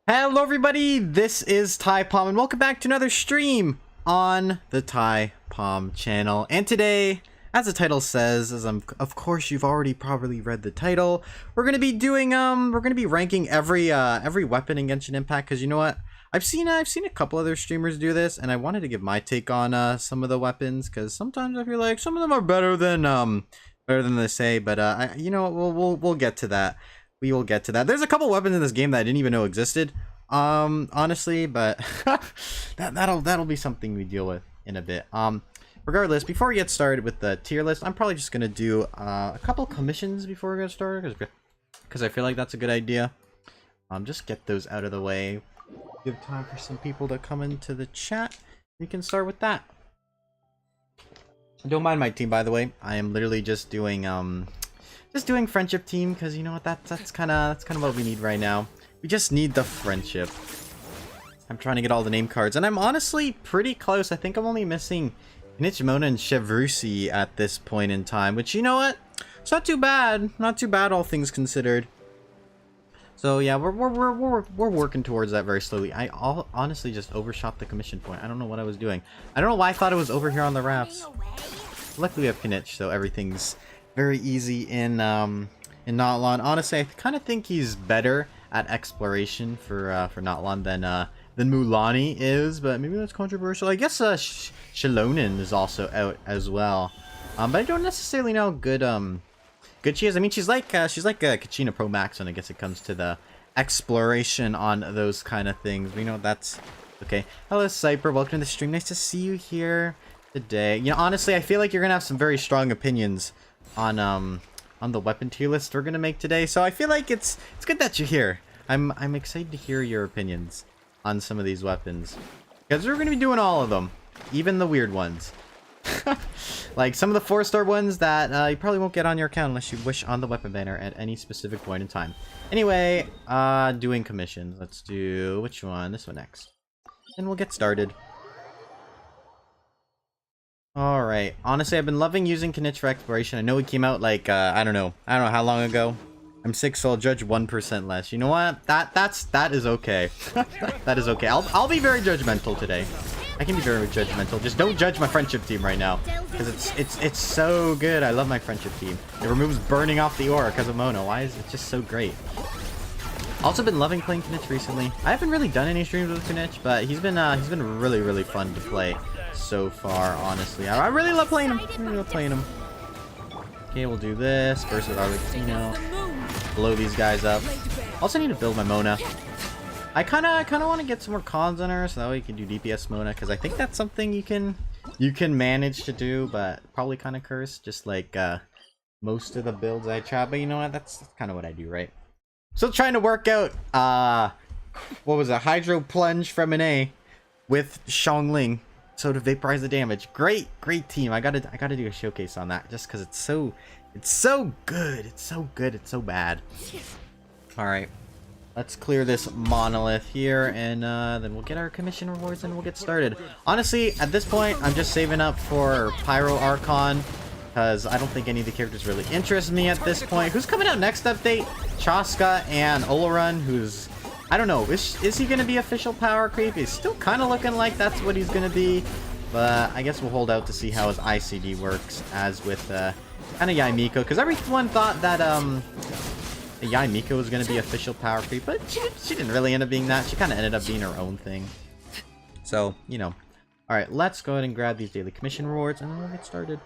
Hello everybody, this is TyPom and welcome back to another stream on the TyPom channel. And today, as the title says, of course you've already probably read the title, we're gonna be doing we're gonna be ranking every weapon in Genshin Impact, because you know what? I've seen a couple other streamers do this, and I wanted to give my take on some of the weapons, because sometimes I feel like some of them are better than they say, but you know, we'll get to that. We will get to that. There's a couple weapons in this game that I didn't even know existed, honestly, but that'll be something we deal with in a bit. Regardless, before we get started with the tier list, I'm probably just gonna do a couple commissions before we get started, because I feel like that's a good idea. Just get those out of the way. Give time for some people to come into the chat. We can start with that. Don't mind my team, by the way. I am literally just doing friendship team, because you know what, that's kind of what we need right now. We just need the friendship. I'm trying to get all the name cards, and I'm honestly pretty close. I think I'm only missing Nichimona and Chevrusi at this point in time, which, you know what, it's not too bad. Not too bad, all things considered. So yeah, we're working towards that very slowly. I honestly just overshot the commission point. I don't know what I was doing. I don't know why I thought it was over here on the rafts. Luckily we have Kinich, so everything's very easy in Notlon. Honestly, I kind of think he's better at exploration for Notlon than Mulaney is, but maybe that's controversial. I guess Shilonen is also out as well, but I don't necessarily know how good she is. I mean, she's like a Kachina Pro Max when I guess it comes to the exploration on those kind of things. But, you know, that's okay. Hello, Cyper. Welcome to the stream. Nice to see you here today. You know, honestly, I feel like you're gonna have some very strong opinions on the weapon tier list we're gonna make today, so I feel like it's good that you're here. I'm excited to hear your opinions on some of these weapons, because we're gonna be doing all of them, even the weird ones. Like some of the 4-star ones that you probably won't get on your account unless you wish on the weapon banner at any specific point in time. Anyway, doing commissions. Let's do which one? This one next, and we'll get started. Alright, honestly, I've been loving using Kinich for exploration. I know it came out like, I don't know how long ago. I'm 6, so I'll judge 1% less. You know what? That is okay. That is okay. I'll be very judgmental today. I can be very judgmental. Just don't judge my friendship team right now, because it's so good. I love my friendship team. It removes burning off the aura because of Mono. Why is it just so great? Also been loving playing Kinich recently. I haven't really done any streams with Kinich, but he's been really fun to play so far, honestly. I really love playing him. Okay, we'll do this. First with Arlecchino. Blow these guys up. Also need to build my Mona. I kinda want to get some more cons on her, so that way you can do DPS Mona, because I think that's something you can manage to do, but probably kind of cursed, just like most of the builds I try. But you know what? That's kind of what I do, right? Still trying to work out what was a Hydro Plunge from an A with Xiangling, so to vaporize the damage. Great team. I gotta do a showcase on that, just because it's so good. It's so bad. All right, let's clear this monolith here, and then we'll get our commission rewards and we'll get started. Honestly, at this point, I'm just saving up for Pyro Archon, because I don't think any of the characters really interest me at this point. Who's coming out next update? Chaska and Olorun, who's, I don't know, is he going to be official power creep? He's still kind of looking like that's what he's going to be, but I guess we'll hold out to see how his ICD works, as with kind of Yaimiko, because everyone thought that Yaimiko was going to be official power creep, but she didn't really end up being that. She kind of ended up being her own thing. So, you know. Alright, let's go ahead and grab these daily commission rewards, and then we'll get started.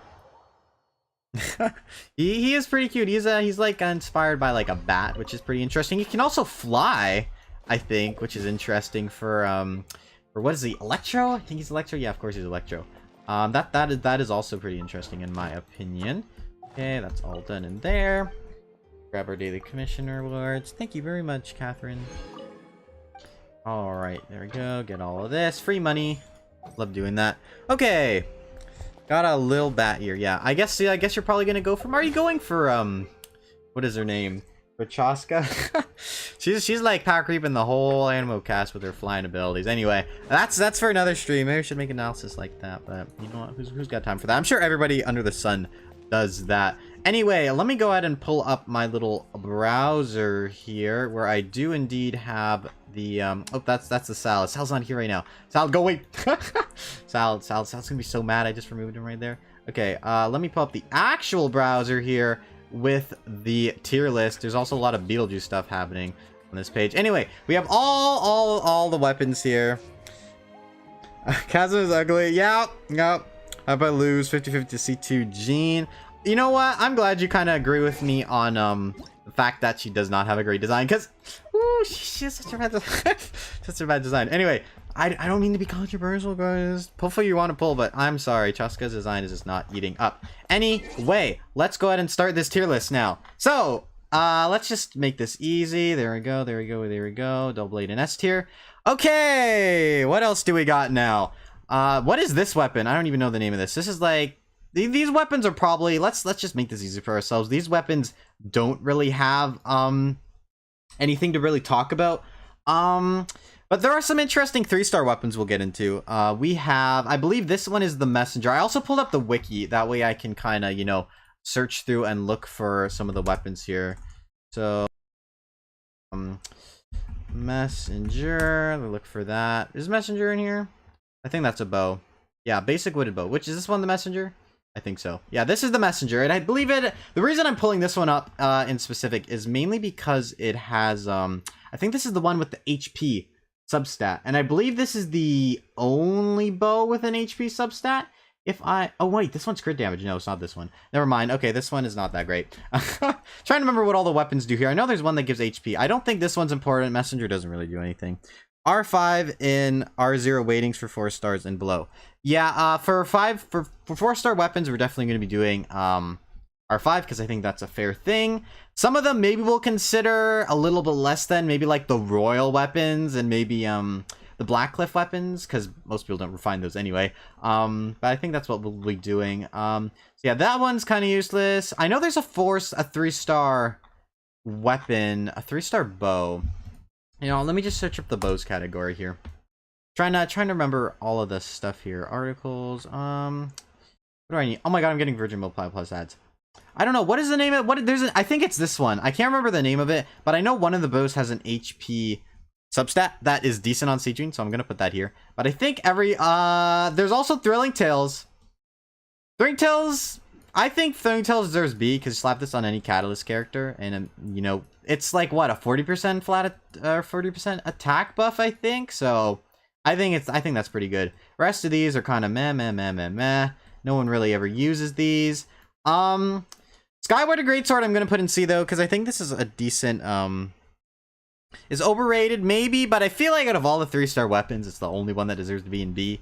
he is pretty cute. He's like inspired by like a bat, which is pretty interesting. He can also fly, I think, which is interesting for what is he, Electro? I think he's Electro. Yeah, of course he's Electro. That is also pretty interesting in my opinion. Okay, that's all done in there. Grab our daily commissioner rewards. Thank you very much, Catherine. All right, there we go. Get all of this free money. Love doing that. Okay, got a little bat here. Yeah, I guess you're probably gonna go for. Are you going for what is her name? For Chaska? she's like power creeping the whole Animo cast with her flying abilities. Anyway, that's for another stream. Maybe we should make analysis like that. But you know what? Who's got time for that? I'm sure everybody under the sun does that. Anyway, let me go ahead and pull up my little browser here, where I do indeed have the oh, that's the Sal. Sal's not here right now. Sal, go away. Sal's gonna be so mad I just removed him right there. Okay, let me pull up the actual browser here with the tier list. There's also a lot of Beetlejuice stuff happening on this page. Anyway, we have all the weapons here. Kazuma is ugly. Yep. How about lose 50-50 to C2 Jean? You know what? I'm glad you kind of agree with me on the fact that she does not have a great design, because she has such a bad such a bad design. Anyway, I don't mean to be controversial, guys. Hopefully you want to pull, but I'm sorry. Chaska's design is just not eating up. Anyway, let's go ahead and start this tier list now. So, let's just make this easy. There we go. Double blade and S tier. Okay, what else do we got now? What is this weapon? I don't even know the name of this. This is like, these weapons are probably, let's just make this easy for ourselves. These weapons don't really have anything to really talk about. But there are some interesting 3-star weapons we'll get into. We have, I believe this one is the messenger. I also pulled up the wiki. That way I can kind of, you know, search through and look for some of the weapons here. So, messenger, look for that. Is messenger in here? I think that's a bow. Yeah, basic wooded bow. Which is this one, the messenger? I think so. Yeah, this is the messenger, and I believe it. The reason I'm pulling this one up in specific is mainly because it has, I think this is the one with the HP substat, and I believe this is the only bow with an HP substat. Oh wait, this one's crit damage. No, it's not this one. Never mind. Okay, this one is not that great. Trying to remember what all the weapons do here. I know there's one that gives HP. I don't think this one's important. Messenger doesn't really do anything. R5 in R0 weightings for 4 stars and below. Yeah, for 4-star weapons, we're definitely going to be doing R5 because I think that's a fair thing. Some of them maybe we'll consider a little bit less than, maybe like the royal weapons and maybe the Blackcliff weapons, because most people don't refine those anyway. But I think that's what we'll be doing. So yeah, that one's kind of useless. I know there's a 3-star weapon, a 3-star bow. You know, let me just search up the bows category here. Trying to remember all of this stuff here. Articles. What do I need? Oh my god, I'm getting Virgin Multiply Plus ads. I don't know, what is the name of it? I think it's this one. I can't remember the name of it, but I know one of the bows has an HP substat that is decent on Sieging, so I'm gonna put that here. But I think there's also Thrilling Tales. I think Thrilling Tales deserves B because you slap this on any Catalyst character, and you know, it's like what, a 40% flat 40% attack buff, I think. So I think that's pretty good. The rest of these are kind of meh. No one really ever uses these. Skyward Greatsword I'm gonna put in C though, because I think this is a decent is overrated maybe, but I feel like out of all the 3-star weapons, it's the only one that deserves to be in B.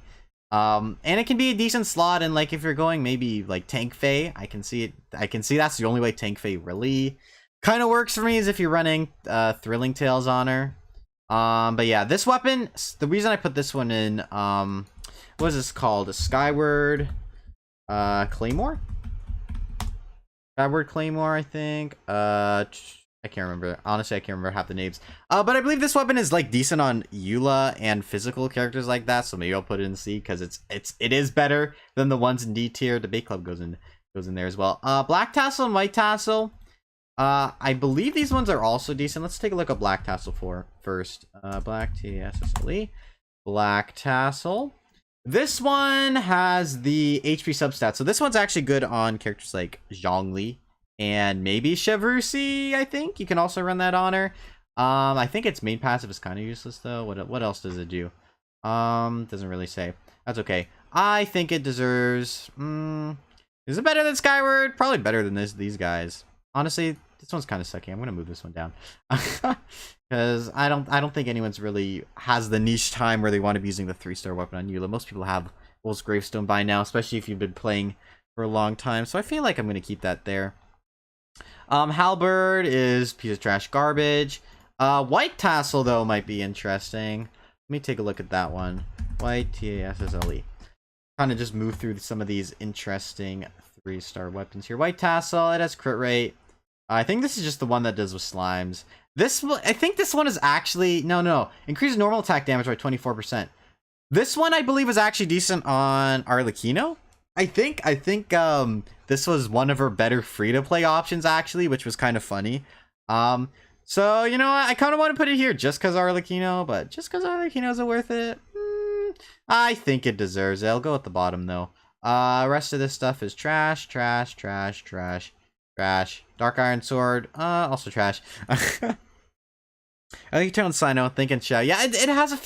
And it can be a decent slot, and like if you're going maybe like Tank Fae, I can see that's the only way Tank Fae really kind of works for me, is if you're running Thrilling Tales on her. But yeah, this weapon, the reason I put this one in, what is this called? A Skyward Claymore? Skyward Claymore, I think. I can't remember. Honestly, I can't remember half the names. But I believe this weapon is like decent on Eula and physical characters like that, so maybe I'll put it in C because it is better than the ones in D tier. Debate Club goes in there as well. Black Tassel and White Tassel. I believe these ones are also decent. Let's take a look at Black Tassel first. Black T-S-S-L-E. Black Tassel. This one has the HP substat, so this one's actually good on characters like Zhongli and maybe Chevrusi. I think you can also run that on her. I think its main passive is kind of useless though. What else does it do? Doesn't really say. That's okay. I think it deserves. Is it better than Skyward? Probably better than these guys. Honestly, this one's kind of sucky. I'm gonna move this one down because I don't think anyone's really has the niche time where they want to be using the 3-star weapon on Eula. Most people have Wolf's Gravestone by now, especially if you've been playing for a long time. So I feel like I'm gonna keep that there. Halberd is piece of trash garbage. White Tassel though might be interesting. Let me take a look at that one. White T-A-S-S-L-E. Kind of just move through some of these interesting 3-star weapons here. White Tassel, it has crit rate. I think this is just the one that does with slimes. I think this one is actually no. Increase normal attack damage by 24%. This one I believe is actually decent on Arlecchino. I think this was one of her better free to play options actually, which was kind of funny. So, you know what? I kind of want to put it here just because Arlecchino, but just because Arlecchino's worth it, I think it deserves it. I'll go at the bottom, though. Rest of this stuff is trash, trash, trash, trash, trash. Dark Iron Sword, also trash. I think Tone Sino, thinking Shao. Yeah, it has a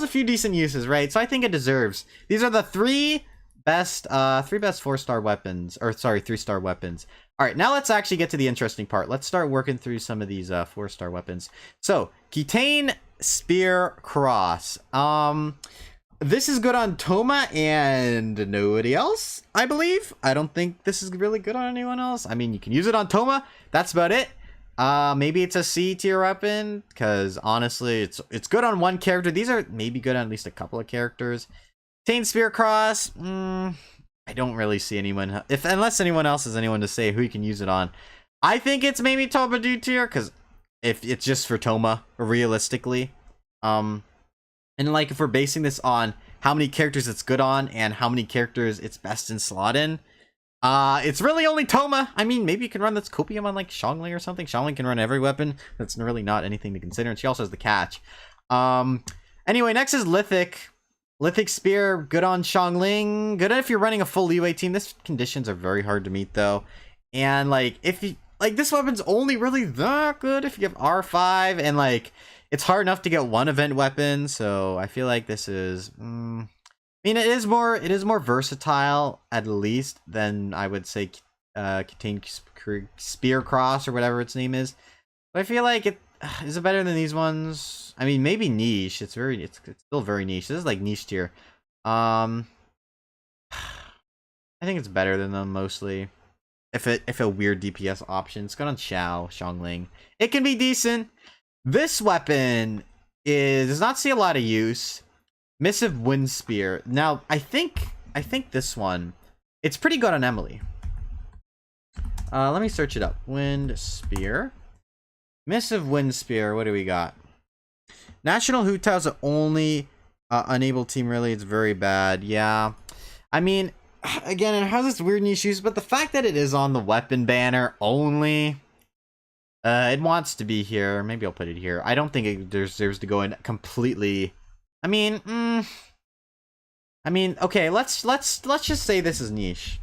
few decent uses, right? So I think it deserves. These are the three best 4-star weapons, or sorry, 3-star weapons. All right, now let's actually get to the interesting part. Let's start working through some of these 4-star weapons. So, Kitane Spear Cross. This is good on Toma and nobody else, I believe. I don't think this is really good on anyone else. I mean, you can use it on Toma. That's about it. Maybe it's a C tier weapon, because honestly, it's good on one character. These are maybe good on at least a couple of characters. Kitane Spear Cross, I don't really see anyone, unless anyone else has anyone to say who you can use it on. I think it's maybe Toma D tier, because if it's just for Toma, realistically. And like if we're basing this on how many characters it's good on and how many characters it's best in slot in, it's really only Toma. I mean, maybe you can run this Copium on like Xiangling or something. Xiangling can run every weapon. That's really not anything to consider. And she also has the catch. Anyway, next is Lithic. Lithic Spear, good on Xiangling. Good if you're running a full Liyue team. This conditions are very hard to meet though. And like if you like, this weapon's only really that good if you have R5, and like it's hard enough to get one event weapon. So I feel like this is I mean, it is more versatile at least than I would say Kitane Spear Cross or whatever its name is. But I feel like it is it better than these ones? I mean, maybe niche. It's still very niche. This is like niche tier. I think it's better than them mostly. If a weird DPS option, it's good on Xiangling. It can be decent. This weapon does not see a lot of use. Missive Wind Spear. Now, I think this one, it's pretty good on Emily. Let me search it up. Wind Spear. Missive Wind Spear. What do we got? National Hu Tao's the only unable team, really. It's very bad. Yeah. I mean, again, it has its weird niche use, but the fact that it is on the weapon banner only, it wants to be here. Maybe I'll put it here. I don't think it deserves to go in completely. I mean, okay, let's just say this is niche.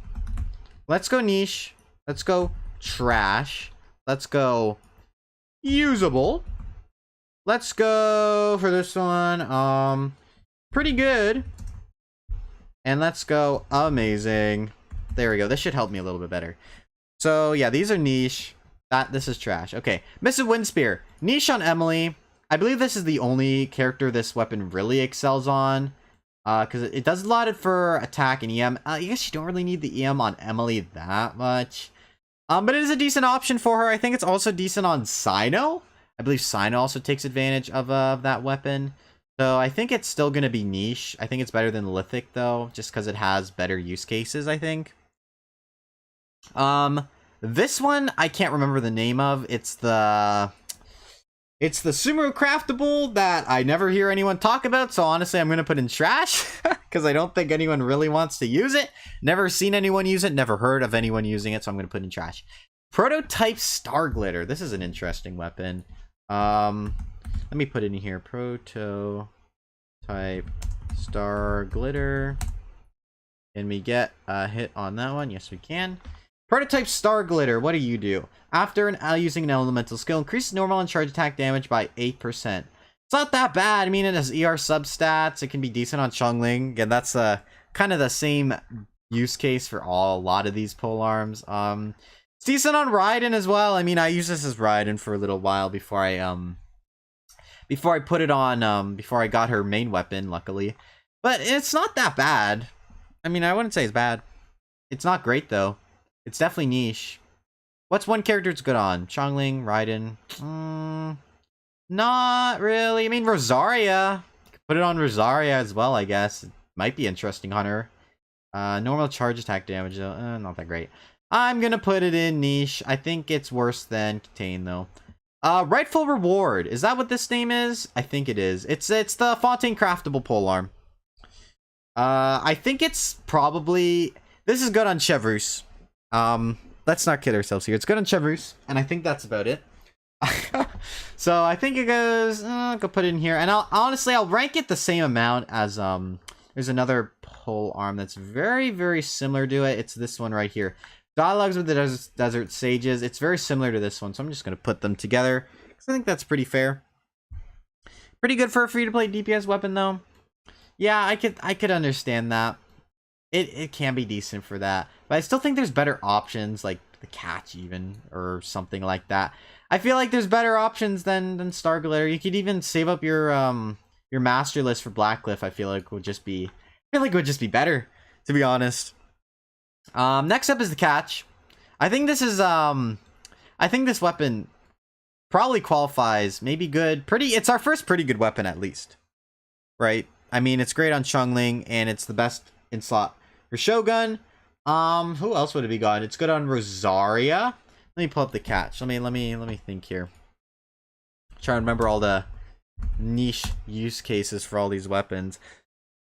Let's go niche. Let's go trash. Let's go usable. Let's go for this one. Pretty good. And let's go amazing. There we go. This should help me a little bit better. So yeah, these are niche. This is trash. Okay, Missive Wind Spear. Niche on Emily. I believe this is the only character this weapon really excels on. Because it does a lot for attack and EM. I guess you don't really need the EM on Emily that much. But it is a decent option for her. I think it's also decent on Sino. I believe Sino also takes advantage of that weapon. So I think it's still going to be niche. I think it's better than Lithic though, just because it has better use cases, I think. This one, I can't remember the name of. It's the Sumeru Craftable that I never hear anyone talk about. So honestly, I'm going to put in trash because I don't think anyone really wants to use it. Never seen anyone use it. Never heard of anyone using it. So I'm going to put in trash. Prototype Star Glitter. This is an interesting weapon. Let me put it in here. Prototype Star Glitter. Can we get a hit on that one? Yes, we can. Prototype Star Glitter. What do you do? After using an elemental skill, increase normal and charge attack damage by 8%. It's not that bad. I mean, it has ER substats. It can be decent on Xiangling. Again, that's kind of the same use case for a lot of these polearms. It's decent on Raiden as well. I mean, I used this as Raiden for a little while before I put it on, before I got her main weapon, luckily. But it's not that bad. I mean, I wouldn't say it's bad. It's not great, though. It's definitely niche. What's one character it's good on? Xiangling, Raiden. Not really. I mean, Rosaria. Put it on Rosaria as well, I guess. It might be interesting on her. Normal charge attack damage, though. Not that great. I'm gonna put it in niche. I think it's worse than Kitane, though. Rightful Reward. Is that what this name is? I think it is. It's the Fontaine Craftable polearm. I think it's probably... This is good on Chevreuse. Let's not kid ourselves here. It's good on Chevreuse, and I think that's about it. So I think it goes, I'll go put it in here. And I'll rank it the same amount as, there's another pole arm that's very, very similar to it. It's this one right here. Dialogues with the Desert Sages. It's very similar to this one, so I'm just going to put them together, because I think that's pretty fair. Pretty good for a free-to-play DPS weapon, though. Yeah, I could understand that. It can be decent for that. But I still think there's better options, like the catch even, or something like that. I feel like there's better options than Starglitter. You could even save up your master list for Blackcliff. I feel like would just be better, to be honest. Next up is the catch. I think this is I think this weapon probably qualifies, maybe good, it's our first pretty good weapon at least, right? I mean, it's great on Chungling, and it's the best in slot for Shogun. Who else would it be got? It's good on Rosaria. Let me pull up the catch. Let me think here. Try to remember all the niche use cases for all these weapons.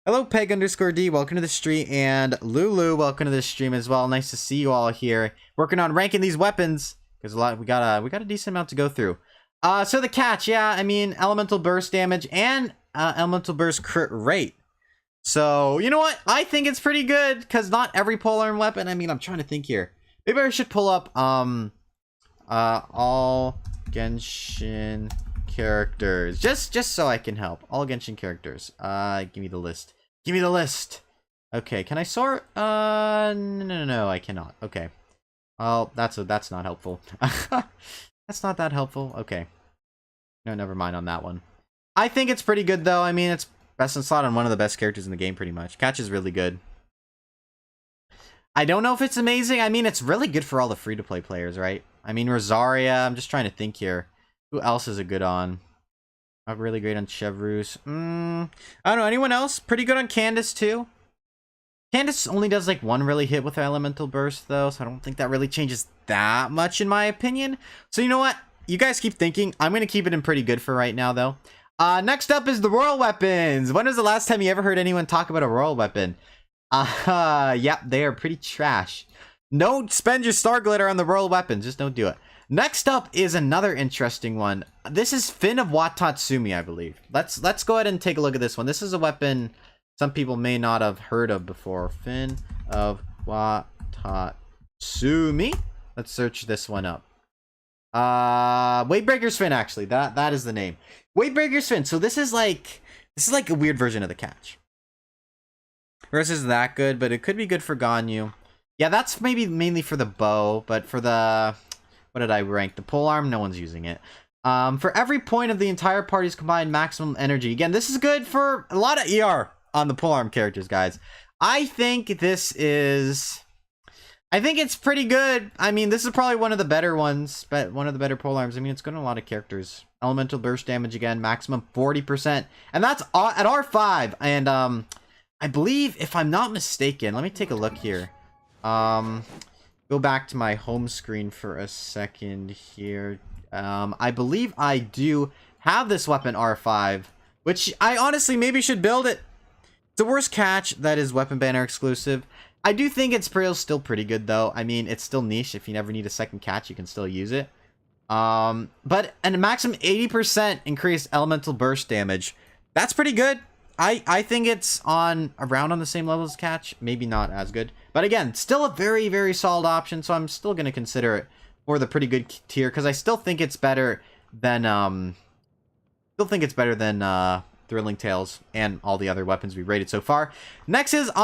Hello, Peg_D. Welcome to the stream, and Lulu, welcome to the stream as well. Nice to see you all here, working on ranking these weapons, because we got a decent amount to go through. So the catch, yeah, I mean, elemental burst damage and elemental burst crit rate. So you know what? I think it's pretty good, because not every polearm weapon. I mean, I'm trying to think here. Maybe I should pull up all Genshin characters, just so I can help. All Genshin characters. Give me the list. Give me the list. Okay, can I sort? No, I cannot. Okay. Oh, that's not helpful. That's not that helpful. Okay. No, never mind on that one. I think it's pretty good though. I mean, it's best in slot on one of the best characters in the game, pretty much. Catch is really good. I don't know if it's amazing. I mean, it's really good for all the free-to-play players, right? I mean, Rosaria. I'm just trying to think here. Who else is it good on? Not really great on Chevreuse. I don't know. Anyone else? Pretty good on Candace, too. Candace only does, like, one really hit with her Elemental Burst, though, so I don't think that really changes that much, in my opinion. So, you know what? You guys keep thinking. I'm going to keep it in pretty good for right now, though. Next up is the Royal Weapons. When was the last time you ever heard anyone talk about a Royal Weapon? Yep, they are pretty trash. Don't spend your Star Glitter on the Royal Weapons. Just don't do it. Next up is another interesting one. This is Fin of Watatsumi, I believe. Let's go ahead and take a look at this one. This is a weapon some people may not have heard of before. Fin of Watatsumi. Let's search this one up. Weightbreaker's Fin, actually. That is the name. Weightbreaker's Fin. So this is like a weird version of the catch. Hers isn't that good, but it could be good for Ganyu. Yeah, that's maybe mainly for the bow, but for the... What did I rank? The polearm? No one's using it. For every point of the entire party's combined maximum energy. Again, this is good for a lot of ER on the polearm characters, guys. I think this is... I think it's pretty good. I mean, this is probably one of the better ones, but one of the better polearms. I mean, it's good on a lot of characters. Elemental burst damage again, maximum 40%. And that's at R5. And, I believe, if I'm not mistaken, let me take a look here. Go back to my home screen for a second here. I believe I do have this weapon R5, which I honestly maybe should build it. It's the worst catch that is weapon banner exclusive. I do think it's still pretty good though. I mean, it's still niche. If you never need a second catch, you can still use it. But a maximum 80% increased elemental burst damage. That's pretty good. I think it's around on the same level as catch. Maybe not as good. But again, still a very, very solid option. So I'm still going to consider it for the pretty good tier. Because I still think it's better than... Thrilling Tales and all the other weapons we rated so far. Next is the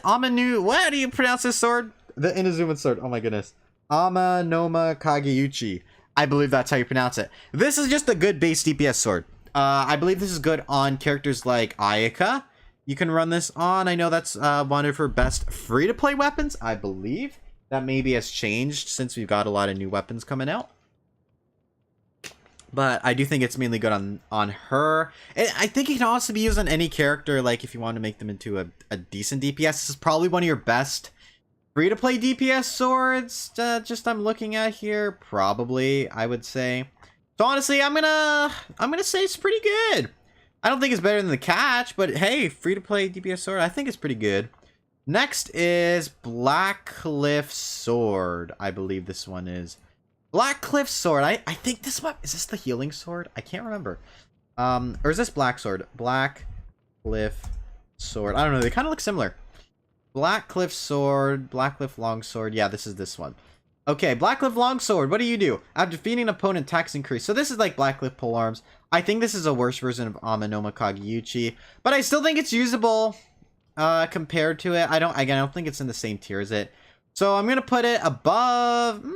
Amanu... What do you pronounce this sword? The Inazuma sword. Oh my goodness. Amanoma Kageuchi. I believe that's how you pronounce it. This is just a good base DPS sword. I believe this is good on characters like Ayaka. You can run this on. I know that's wanted for best free-to-play weapons. I believe that maybe has changed since we've got a lot of new weapons coming out. But I do think it's mainly good on her. And I think it can also be used on any character, like if you want to make them into a decent DPS. This is probably one of your best free-to-play DPS swords. Just I'm looking at here, probably I would say. So honestly, I'm gonna say it's pretty good. I don't think it's better than the catch, but hey, free-to-play DPS sword, I think it's pretty good. Next is Blackcliff Sword. I believe this one is Black Cliff Sword. I think this one... Is this the healing sword? I can't remember. Or is this Black Sword? Black Cliff Sword. I don't know. They kind of look similar. Black Cliff Sword. Black Cliff Longsword. Yeah, this is this one. Okay, Black Cliff Longsword. What do you do? After defeating an opponent, tax increase. So this is like Black Cliff Polearms. I think this is a worse version of Amanoma Kageyuchi. But I still think it's usable compared to it. I don't think it's in the same tier as it. So I'm going to put it above...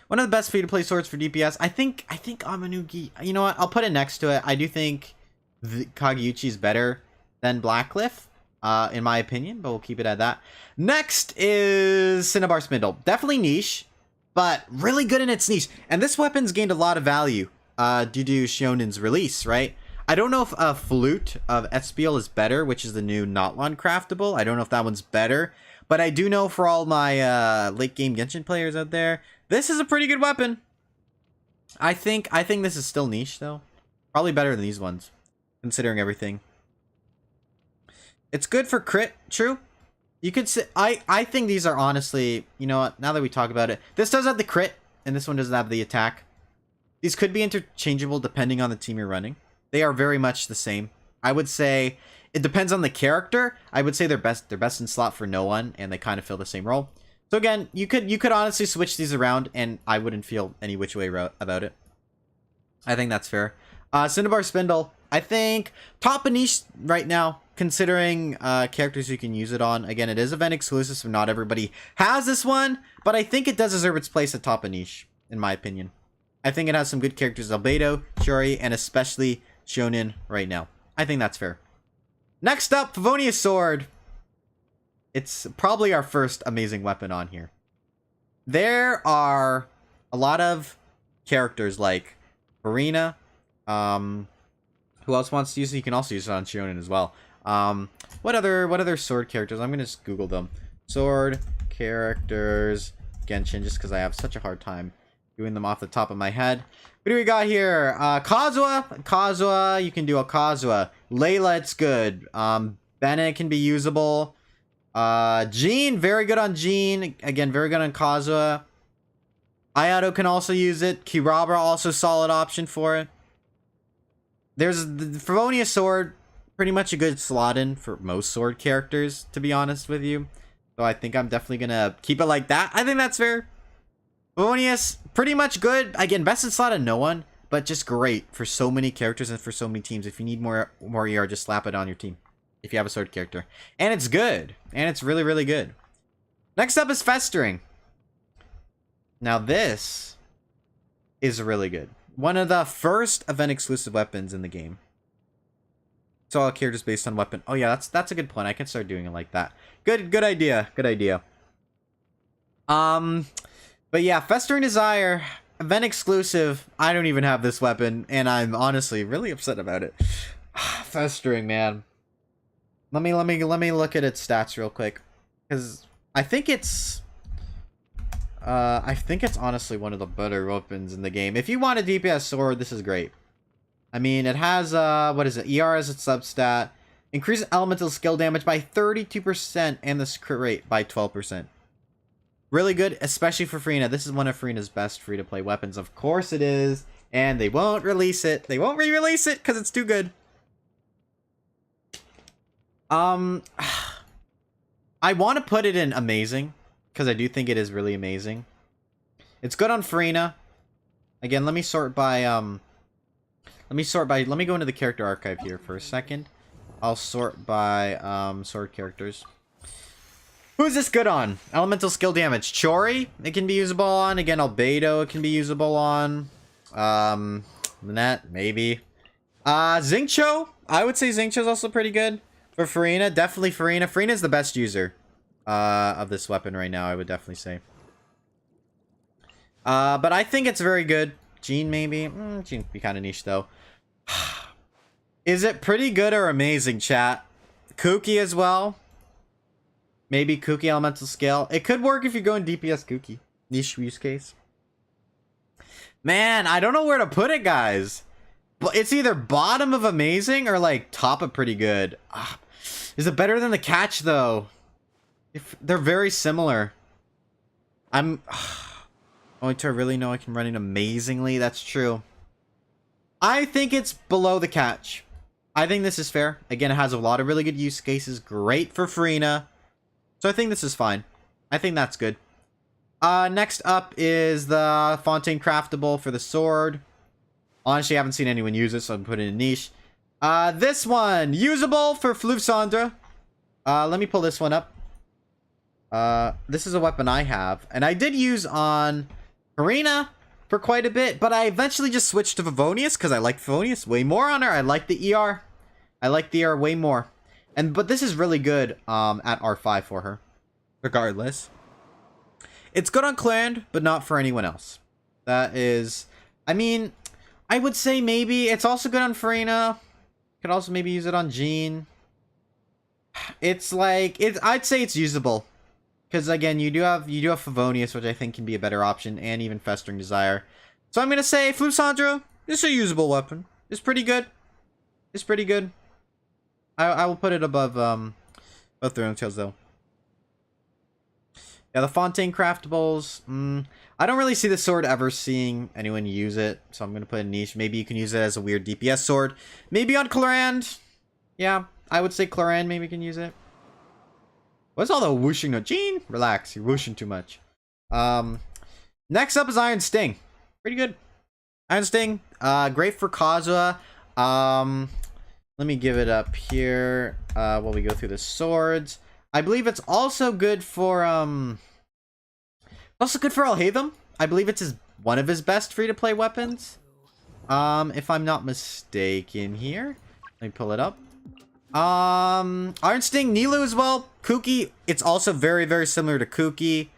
one of the best free-to-play swords for DPS. I think Amanugi... You know what? I'll put it next to it. I do think Kageyuchi is better than Blackcliff, in my opinion, but we'll keep it at that. Next is Cinnabar Spindle. Definitely niche, but really good in its niche. And this weapon's gained a lot of value due to Shonin's release, right? I don't know if a Flute of Espiel is better, which is the new Notlon craftable. I don't know if that one's better. But I do know for all my late-game Genshin players out there, this is a pretty good weapon. I think this is still niche, though. Probably better than these ones, considering everything. It's good for crit, true. You could say... I think these are honestly... You know what? Now that we talk about it, this does have the crit, and this one doesn't have the attack. These could be interchangeable depending on the team you're running. They are very much the same. I would say... It depends on the character. I would say they're best in slot for no one, and they kind of fill the same role. So again, you could honestly switch these around, and I wouldn't feel any which way about it. I think that's fair. Cinnabar Spindle, I think top of niche right now, considering characters you can use it on. Again, it is event exclusive, so not everybody has this one, but I think it does deserve its place at top of niche, in my opinion. I think it has some good characters, Albedo, Shuri, and especially Shonin right now. I think that's fair. Next up, Favonius Sword. It's probably our first amazing weapon on here. There are a lot of characters like Farina. Who else wants to use it? You can also use it on Shonen as well. What other sword characters? I'm gonna just Google them. Sword characters Genshin, just because I have such a hard time doing them off the top of my head. What do we got here? Kazuha, you can do a Kazuha. Layla, it's good. Bennett can be usable. Jean, very good on Jean. Again, very good on Kazuha. Ayato can also use it. Kirabra, also solid option for it. There's the Favonius Sword, pretty much a good slot in for most sword characters, to be honest with you. So I think I'm definitely gonna keep it like that. I think that's fair. Favonius, pretty much good. Again, best in slot of no one, but just great for so many characters and for so many teams. If you need more ER, just slap it on your team. If you have a sword character. And it's good. And it's really, really good. Next up is Festering. Now this is really good. One of the first event exclusive weapons in the game. It's all characters based on weapon. Oh yeah, that's a good point. I can start doing it like that. Good idea. Good idea. But yeah, Festering Desire, event exclusive. I don't even have this weapon, and I'm honestly really upset about it. Festering, man. Let me look at its stats real quick, because I think it's honestly one of the better weapons in the game. If you want a DPS sword, this is great. I mean, it has what is it? ER as its substat, increases elemental skill damage by 32% and the crit rate by 12%. Really good, especially for Farina. This is one of Farina's best free-to-play weapons. Of course it is. And they won't release it. They won't re-release it because it's too good. I want to put it in amazing, because I do think it is really amazing. It's good on Farina. Again, let me go into the character archive here for a second. I'll sort by sword characters. Who's this good on? Elemental skill damage. Chori, it can be usable on. Again, Albedo, it can be usable on. Nanette, maybe. Xingqiu, I would say Xingqiu's also pretty good. For Farina, definitely Farina. Farina's the best user of this weapon right now, I would definitely say. But I think it's very good. Jean, maybe. Jean would be kind of niche, though. Is it pretty good or amazing, chat? Kuki as well. Maybe Kuki elemental scale. It could work if you're going DPS Kuki. Niche use case. Man, I don't know where to put it, guys. But it's either bottom of amazing or like top of pretty good. Is it better than the catch though? If they're very similar. Only two I really know I can run it amazingly. That's true. I think it's below the catch. I think this is fair. Again, it has a lot of really good use cases. Great for Farina. So I think this is fine. I think that's good. Next up is the Fontaine Craftable for the sword. Honestly, I haven't seen anyone use it, so I'm putting it in niche. This one, usable for Fluvsandra. Let me pull this one up. This is a weapon I have, and I did use on Arena for quite a bit, but I eventually just switched to Favonius because I like Favonius way more on her. I like the ER. I like the ER way more. But this is really good at R5 for her. Regardless. It's good on Clan, but not for anyone else. That is... I mean, I would say maybe it's also good on Farina. Could also maybe use it on Jean. It's like... I'd say it's usable. Because again, you do have Favonius, which I think can be a better option, and even Festering Desire. So I'm going to say Fluvsandra is a usable weapon. It's pretty good. It's pretty good. I will put it above Throwing Tails, though. Yeah, the Fontaine Craftables. I don't really see the sword ever seeing anyone use it, so I'm going to put a niche. Maybe you can use it as a weird DPS sword. Maybe on Clarand. Yeah, I would say Clarand maybe can use it. What's all the whooshing? No, Gene, relax. You're whooshing too much. Next up is Iron Sting. Pretty good. Iron Sting, great for Kazuha. Let me give it up here while we go through the swords. I believe it's also good for Alhaitham. I believe it's one of his best free-to-play weapons. If I'm not mistaken here. Let me pull it up. Iron Sting, Nilu as well. Kuki, it's also very, very similar to Kuki.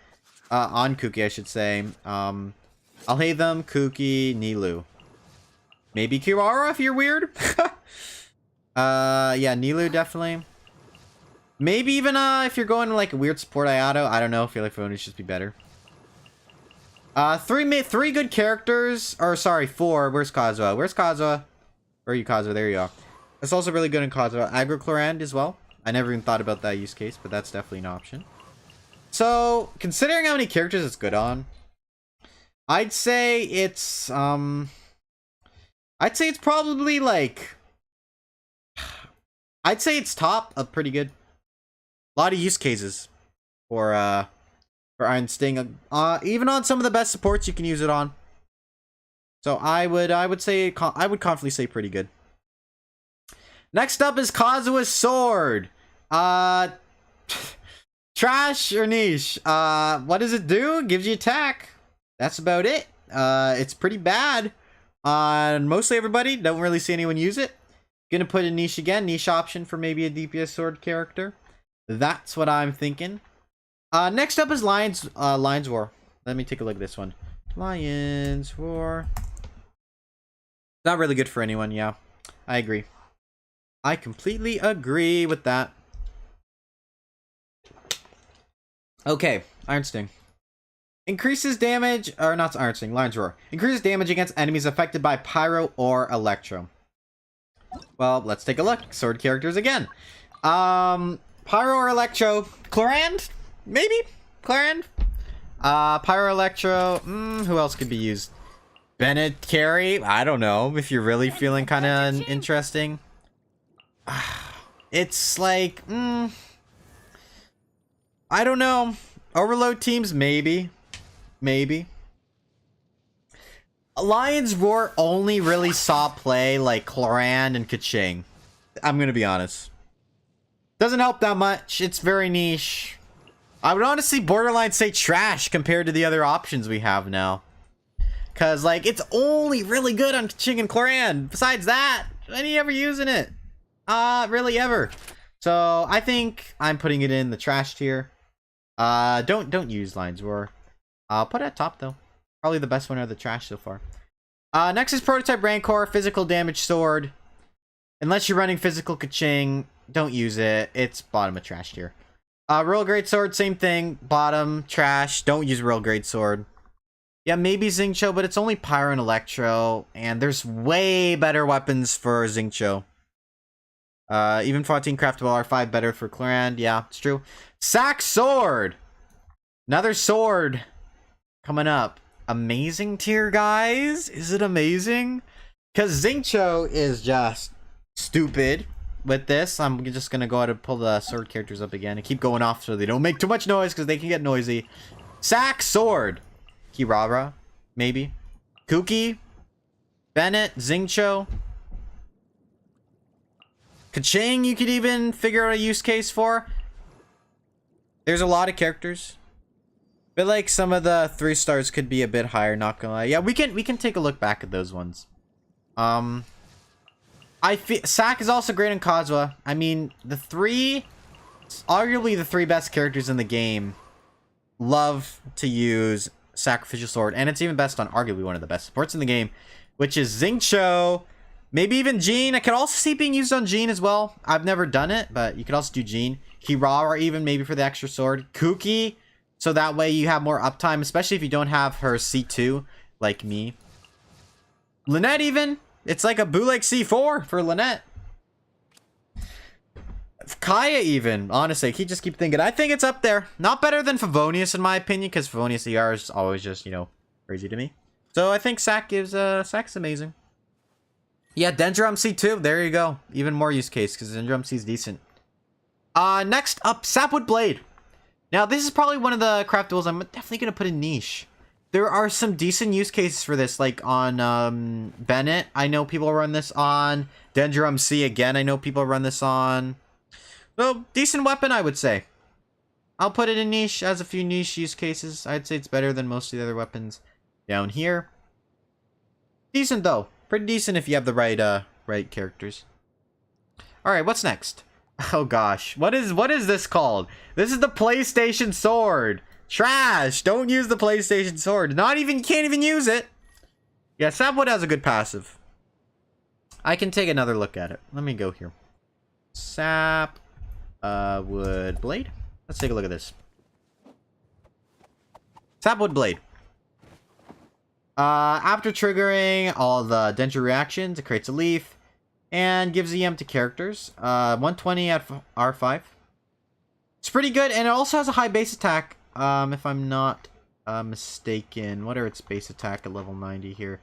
On Kuki, I should say. Alhaitham, Kuki, Nilu. Maybe Kirara if you're weird. Yeah, Nilu definitely. Maybe even if you're going like a weird support Ayato. I don't know. I feel like Favonius should just be better. Three good characters. Or sorry, four. Where's Kazuha? Where's Kazuha? Where are you, Kazuha? There you are. It's also really good in Kazuha. Agrochlorand as well. I never even thought about that use case, but that's definitely an option. So, considering how many characters it's good on, I'd say it's probably like... I'd say it's top of pretty good. A lot of use cases for Iron Sting. Even on some of the best supports you can use it on. So I would confidently say pretty good. Next up is Kazuha's sword. Trash or niche? What does it do? It gives you attack. That's about it. It's pretty bad on mostly everybody. Don't really see anyone use it. Gonna put a niche again. Niche option for maybe a DPS sword character. That's what I'm thinking. Next up is Lions War. Let me take a look at this one. Lions War. Not really good for anyone, yeah. I agree. I completely agree with that. Okay, Iron Sting. Increases damage, or not Iron Sting, Lions Roar. Increases damage against enemies affected by Pyro or Electro. Well, let's take a look. Sword characters again. Pyro or Electro. Clarand? Maybe? Clarand? Pyro Electro. Who else could be used? Bennett Carey? I don't know. If you're really feeling kind of interesting. It's like... I don't know. Overload teams? Maybe. Maybe. Lions Roar only really saw play like Clarand and Kaching. I'm gonna be honest. Doesn't help that much. It's very niche. I would honestly borderline say trash compared to the other options we have now. Cause like it's only really good on Kaching and Clarand. Besides that, any ever using it? Really ever. So I think I'm putting it in the trash tier. Don't use Lions Roar. I'll put it at top though. Probably the best one of the trash so far. Next is Prototype Rancor, physical damage sword. Unless you're running physical Kaching, don't use it. It's bottom of trash tier. Royal Great Sword, same thing. Bottom, trash. Don't use Royal Great Sword. Yeah, maybe Xingqiu, but it's only Pyro and Electro. And there's way better weapons for Xingqiu. Even 14 Craftable R5 better for Clarand. Yeah, it's true. Sack Sword! Another sword coming up. amazing tier, guys? Is it amazing? Because Xingqiu is just stupid with this. I'm just going to go ahead and pull the sword characters up again and keep going off so they don't make too much noise because they can get noisy. Sack, sword. Kirara, maybe. Kuki, Bennett, Xingqiu. Kaching, you could even figure out a use case for. There's a lot of characters. But like some of the 3 stars could be a bit higher, not gonna lie. Yeah, we can take a look back at those ones. I feel Sack is also great in Kazuha. I mean, arguably the 3 best characters in the game love to use Sacrificial Sword, and it's even best on arguably one of the best supports in the game, which is Xingqiu. Maybe even Jean. I could also see it being used on Jean as well. I've never done it, but you could also do Jean. Kirara even maybe for the extra sword. Kuki, so that way you have more uptime, especially if you don't have her C2 like me. Lynette even. It's like a bootleg C4 for Lynette. Kaya even. Honestly, I just keep thinking. I think it's up there. Not better than Favonius in my opinion, because Favonius ER is always just, you know, crazy to me. So I think Sack's amazing. Yeah, Dendrum C2. There you go. Even more use case, because Dendrum C is decent. Next up, Sapwood Blade. Now, this is probably one of the craft duels I'm definitely going to put in niche. There are some decent use cases for this, like on Bennett. I know people run this on. Dendrum C, again, I know people run this on. So, decent weapon, I would say. I'll put it in niche as a few niche use cases. I'd say it's better than most of the other weapons down here. Decent, though. Pretty decent if you have the right characters. Alright, what's next? Oh gosh, what is this called? This is the PlayStation Sword. Trash! Don't use the PlayStation Sword. Can't even use it. Yeah, Sapwood has a good passive. I can take another look at it. Let me go here. Sapwood Blade. Let's take a look at this. Sapwood Blade. After triggering all the Dendra reactions, it creates a leaf and gives EM to characters. 120 at R5. It's pretty good, and it also has a high base attack. If I'm not mistaken. What are its base attack at level 90 here?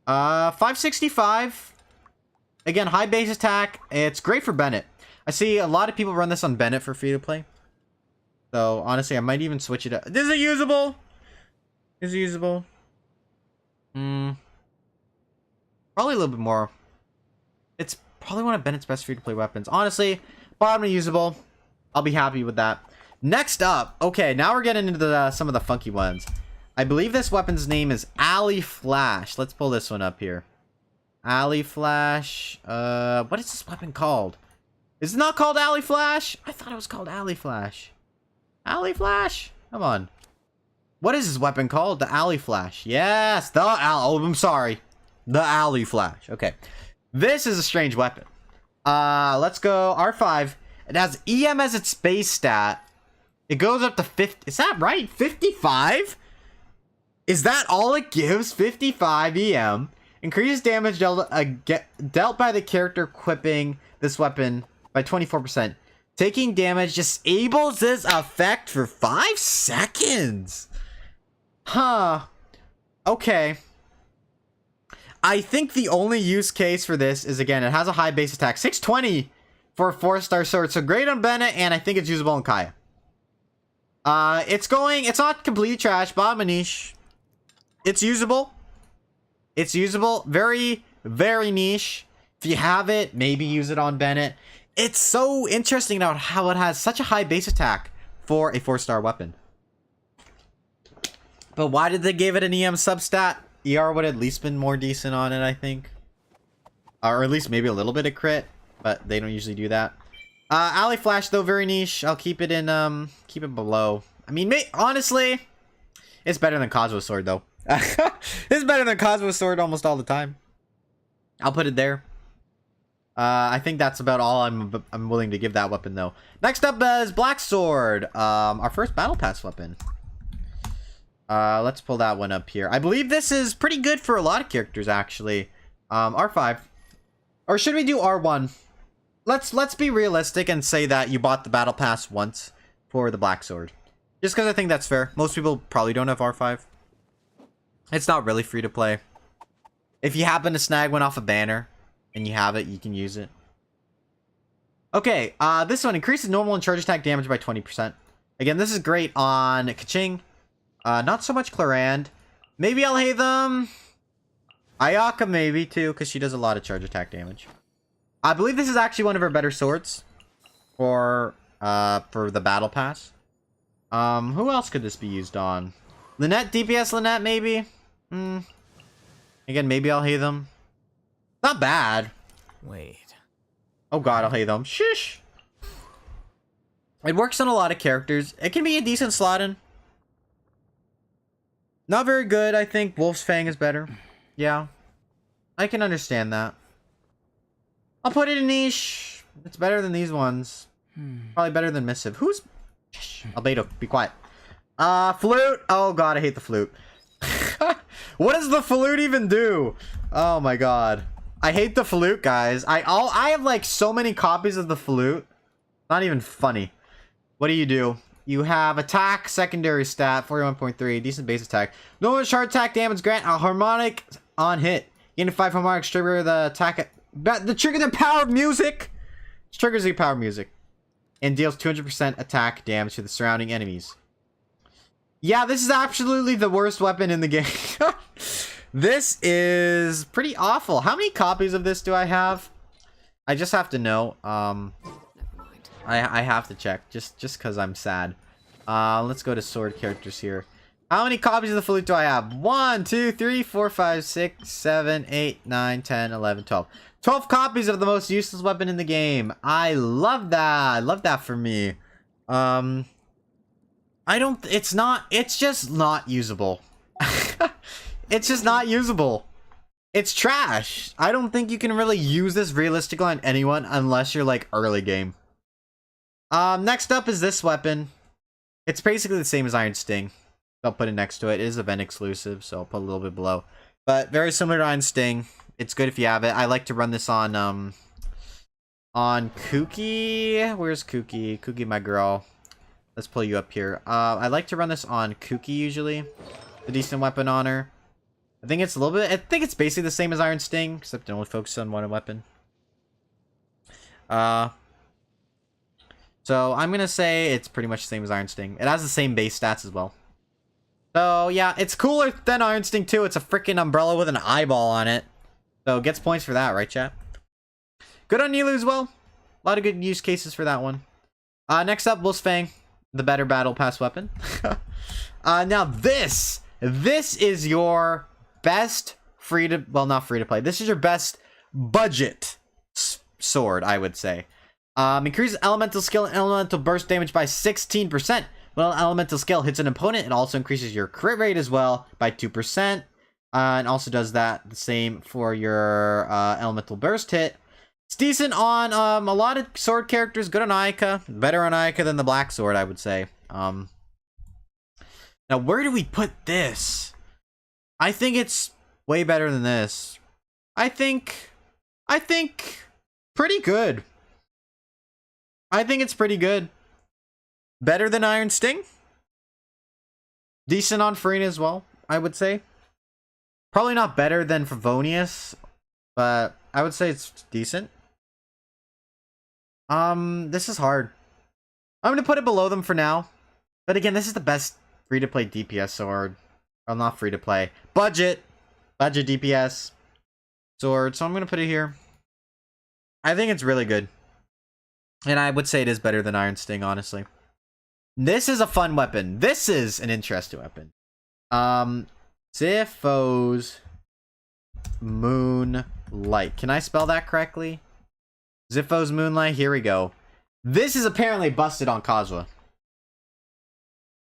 565. Again, high base attack. It's great for Bennett. I see a lot of people run this on Bennett for free to play. So, honestly, I might even switch it up. Is it usable? Is it usable? Probably a little bit more. It's probably one of Bennett's best free-to-play weapons. Honestly, bottom usable. I'll be happy with that. Next up, okay, now we're getting into some of the funky ones. I believe this weapon's name is Alley Flash. Let's pull this one up here. Alley Flash. What is this weapon called? Is it not called Alley Flash? I thought it was called Alley Flash. Alley Flash? Come on. What is this weapon called? The Alley Flash. Yes, oh, I'm sorry. The Alley Flash. Okay. This is a strange weapon. Let's go R5. It has EM as its base stat. It goes up to 50. Is that right? 55? Is that all it gives? 55 EM. Increases damage dealt by the character equipping this weapon by 24%. Taking damage disables this effect for 5 seconds. Huh. Okay. I think the only use case for this is, again, it has a high base attack. 620 for a 4-star sword. So great on Bennett, and I think it's usable on Kaya. It's not completely trash, but niche. It's usable. It's usable. Very, very niche. If you have it, maybe use it on Bennett. It's so interesting about how it has such a high base attack for a 4-star weapon. But why did they give it an EM substat? ER would have at least been more decent on it, I think. Or at least maybe a little bit of crit, but they don't usually do that. Alley Flash, though, very niche. I'll keep it in, keep it below. I mean, honestly, it's better than Kazuha's sword, though. It's better than Kazuha's sword almost all the time. I'll put it there. I think that's about all I'm willing to give that weapon, though. Next up is Black Sword. Our first Battle Pass weapon. Let's pull that one up here. I believe this is pretty good for a lot of characters, actually. R5. Or should we do R1? Let's be realistic and say that you bought the Battle Pass once for the Black Sword. Just because I think that's fair. Most people probably don't have R5. It's not really free to play. If you happen to snag one off a banner and you have it, you can use it. Okay, this one increases normal and charge attack damage by 20%. Again, this is great on Kaching. Not so much Clarand. Maybe I'll hate them. Ayaka maybe too, because she does a lot of charge attack damage. I believe this is actually one of her better swords for the battle pass. Who else could this be used on? Lynette, DPS Lynette maybe? Again, maybe I'll hate them. Not bad. Wait. Oh god, I'll hate them. Shish! It works on a lot of characters. It can be a decent slot in. Not very good, I think. Wolf's Fang is better. Yeah. I can understand that. I'll put it in niche. It's better than these ones. Probably better than Missive. Who's... Shh. Albedo, be quiet. Flute! Oh god, I hate the flute. What does the flute even do? Oh my god. I hate the flute, guys. I have like so many copies of the flute. Not even funny. What do? You have attack, secondary stat, 41.3, decent base attack. No shard attack damage grant a harmonic on hit. Gain 5 harmonics, trigger the attack. Trigger the power of music. Triggers the power of music. And deals 200% attack damage to the surrounding enemies. Yeah, this is absolutely the worst weapon in the game. This is pretty awful. How many copies of this do I have? I just have to know. I have to check just because I'm sad. Let's go to sword characters here. How many copies of the flute do I have? 1, 2, 3, 4, 5, 6, 7, 8, 9, 10, 11, 12. 12 copies of the most useless weapon in the game. I love that. I love that for me. It's just not usable. It's just not usable. It's trash. I don't think you can really use this realistically on anyone unless you're like early game. Next up is this weapon. It's basically the same as Iron Sting. I'll put it next to it. It is event exclusive, so I'll put a little bit below. But very similar to Iron Sting. It's good if you have it. I like to run this on Kuki. Where's Kuki? Kuki, my girl. Let's pull you up here. I like to run this on Kuki usually. A decent weapon on her. I think it's a little bit... I think it's basically the same as Iron Sting, except it only focuses on one weapon. So I'm gonna say it's pretty much the same as Iron Sting. It has the same base stats as well. So yeah, it's cooler than Iron Sting 2. It's a freaking umbrella with an eyeball on it. So it gets points for that, right, chat? Good on Nilu as well. A lot of good use cases for that one. Next up, Wolf's Fang, the better battle pass weapon. Now this is your best not free to play. This is your best budget sword, I would say. Increases elemental skill and elemental burst damage by 16%. When an elemental skill hits an opponent, it also increases your crit rate as well by 2%. And also does that the same for your elemental burst hit. It's decent on a lot of sword characters. Good on Ayaka. Better on Ayaka than the black sword, I would say. Now, where do we put this? I think it's way better than this. I think pretty good. I think it's pretty good. Better than Iron Sting. Decent on Farina as well, I would say. Probably not better than Favonius, but I would say it's decent. This is hard. I'm gonna put it below them for now. But again, this is the best free-to-play DPS sword. Well, not free-to-play. Budget DPS sword. So I'm gonna put it here. I think it's really good. And I would say it is better than Iron Sting, honestly. This is a fun weapon. This is an interesting weapon. Zipho's Moonlight. Can I spell that correctly? Zipho's Moonlight. Here we go. This is apparently busted on Kazuha.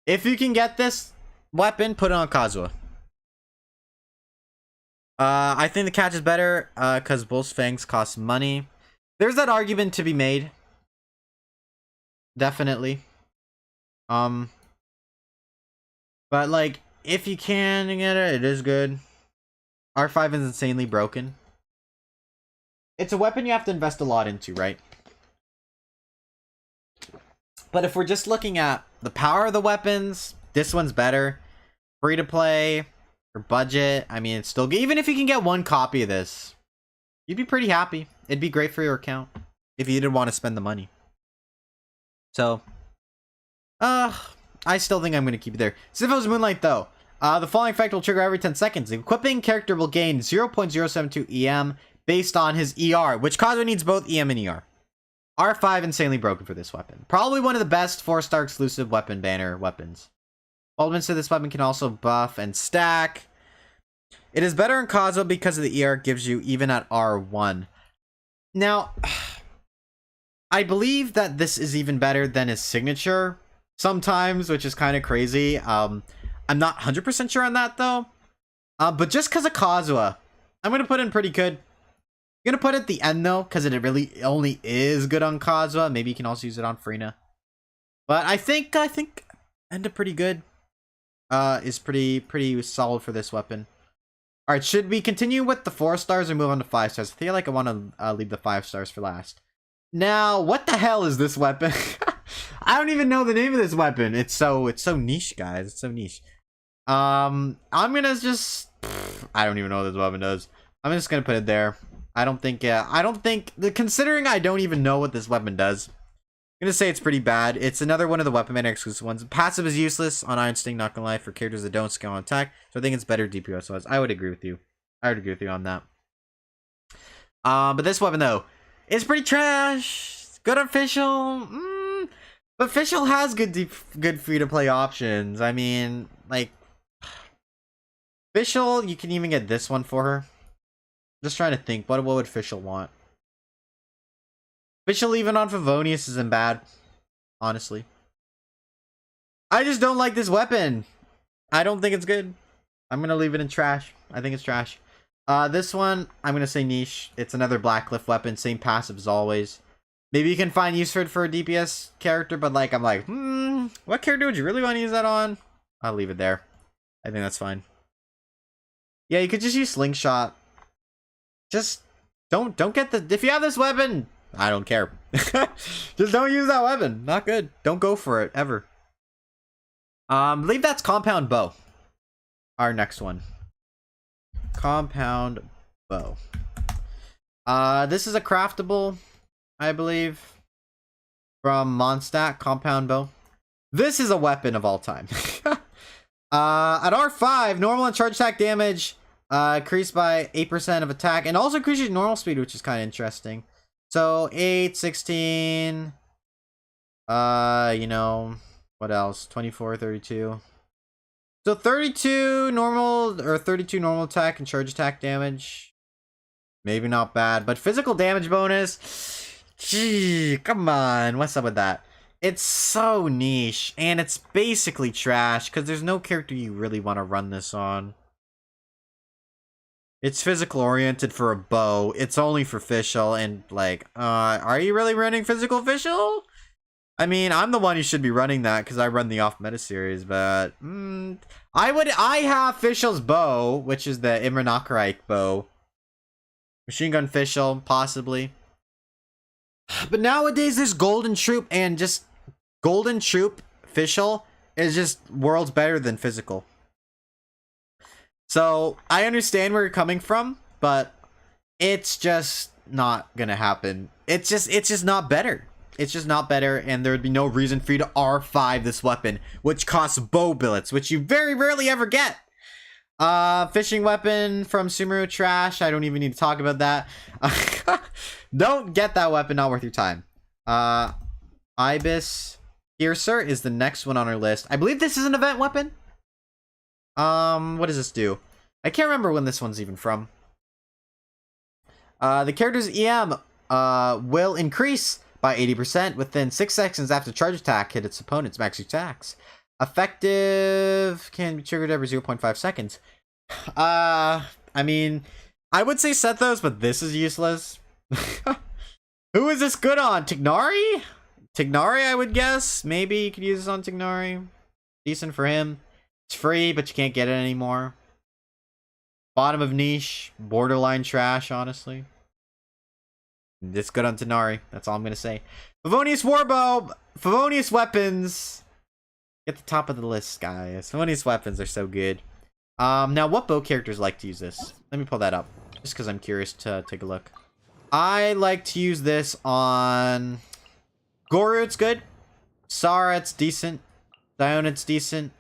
If you can get this weapon, put it on Kazuha. I think the catch is better because Bull's Fangs cost money. There's that argument to be made. Definitely. But like, if you can get it, it is good. R5 is insanely broken. It's a weapon you have to invest a lot into, right? But if we're just looking at the power of the weapons, this one's better. Free to play, For budget, I mean, it's still good. Even if you can get one copy of this, you'd be pretty happy. It'd be great for your account if you didn't want to spend the money. So, I still think I'm going to keep it there. Siffo's Moonlight, though. The following effect will trigger every 10 seconds. The equipping character will gain 0.072 EM based on his ER, which Kazuha needs both EM and ER. R5 insanely broken for this weapon. Probably one of the best 4-star exclusive weapon banner weapons. Ultimates to this weapon can also buff and stack. It is better in Kazuha because of the ER it gives you even at R1. Now, I believe that this is even better than his signature sometimes, which is kind of crazy. I'm not 100% sure on that, though. But just because of Kazuha, I'm going to put in pretty good. I'm going to put it at the end, though, because it really only is good on Kazuha. Maybe you can also use it on Frina. But I think end up pretty good. Is pretty solid for this weapon. All right, should we continue with the 4 stars or move on to 5 stars? I feel like I want to leave the 5 stars for last. Now, what the hell is this weapon? I don't even know the name of this weapon. It's so niche, guys. It's so niche. I'm gonna just I don't even know what this weapon does. I'm just gonna put it there. I don't think considering I don't even know what this weapon does, I'm gonna say it's pretty bad. It's another one of the weapon banner exclusive ones. Passive is useless on Iron Sting, not gonna lie, for characters that don't scale on attack. So I think it's better DPS wise. I would agree with you. I would agree with you on that. But this weapon though is pretty trash. It's good on Fischl. But Fischl has good free to play options. I mean, like Fischl, you can even get this one for her. Just trying to think, what would Fischl want? Fischl even on Favonius isn't bad, honestly. I just don't like this weapon. I don't think it's good. I'm gonna leave it in trash. I think it's trash. This one, I'm gonna say niche. It's another Blackcliff weapon, same passive as always. Maybe you can find use for it for a DPS character, but like I'm like, what character would you really want to use that on? I'll leave it there. I think that's fine. Yeah, you could just use Slingshot. Just don't get the if you have this weapon, I don't care. Just don't use that weapon. Not good. Don't go for it ever. Believe that's Compound Bow. Our next one. Compound Bow. This is a craftable, I believe, from Mondstadt. Compound Bow. This is a weapon of all time. At R5, normal and charge attack damage increased by 8% of attack, and also increases normal speed, which is kind of interesting. So 8, 16, you know, what else? 24, 32. So 32 normal, or 32 normal attack and charge attack damage. Maybe not bad, but physical damage bonus. Gee, come on. What's up with that? It's so niche, and it's basically trash, because there's no character you really want to run this on. It's physical oriented for a bow. It's only for Fischl, and like, are you really running physical Fischl? I mean, I'm the one who should be running that because I run the off meta series, but I have Fischl's bow, which is the Imranakarike bow. Machine Gun Fischl, possibly. But nowadays, there's Golden Troop, and just Golden Troop Fischl is just worlds better than physical. So I understand where you're coming from, but it's just not gonna happen. It's just not better. It's just not better, and there would be no reason for you to R5 this weapon, which costs bow billets, which you very rarely ever get. Fishing weapon from Sumeru, trash. I don't even need to talk about that. Don't get that weapon, not worth your time. Ibis Piercer is the next one on our list. I believe this is an event weapon. What does this do? I can't remember when this one's even from. The character's EM will increase by 80% within 6 seconds after charge attack hit its opponent's max attacks. Effective can be triggered every 0.5 seconds. I mean, I would say set those, but this is useless. Who is this good on? Tignari? Tignari, I would guess. Maybe you could use this on Tignari. Decent for him. It's free, but you can't get it anymore. Bottom of niche. Borderline trash, honestly. It's good on Tignari. That's all I'm going to say. Favonius Warbow. Favonius weapons. Get the top of the list, guys. Favonius weapons are so good. Now what bow characters like to use this? Let me pull that up. Just because I'm curious to take a look. I like to use this on... Goru, it's good. Sara, it's decent. Dione, it's decent.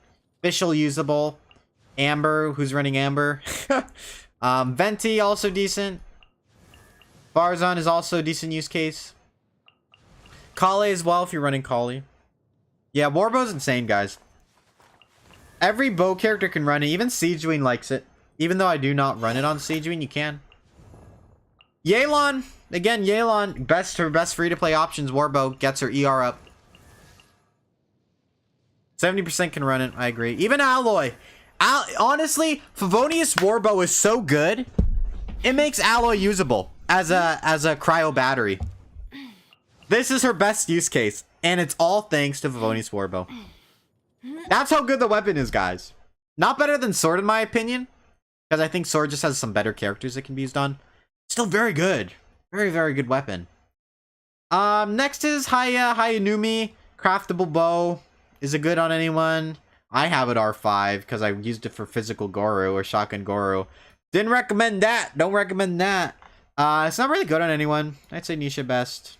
Fischl, usable. Amber, who's running Amber. Venti, also decent. Barzan is also a decent use case. Kale as well, if you're running Kale. Yeah, Warbow's insane, guys. Every bow character can run it. Even Sejuani likes it. Even though I do not run it on Sejuani, you can. Yelan. Again, Yelan. Her best free-to-play options. Warbow gets her ER up. 70% can run it. I agree. Even Alloy. Honestly, Favonius Warbow is so good. It makes Alloy usable as a cryo battery. This is her best use case. And it's all thanks to Favonius Warbow. That's how good the weapon is, guys. Not better than Sword, in my opinion. Because I think Sword just has some better characters it can be used on. Still very good. Very, very good weapon. Next is Hayanumi. Craftable bow. Is it good on anyone? I have it R5 because I used it for physical Goru or shotgun Goru. Didn't recommend that. Don't recommend that. It's not really good on anyone. I'd say Nisha best.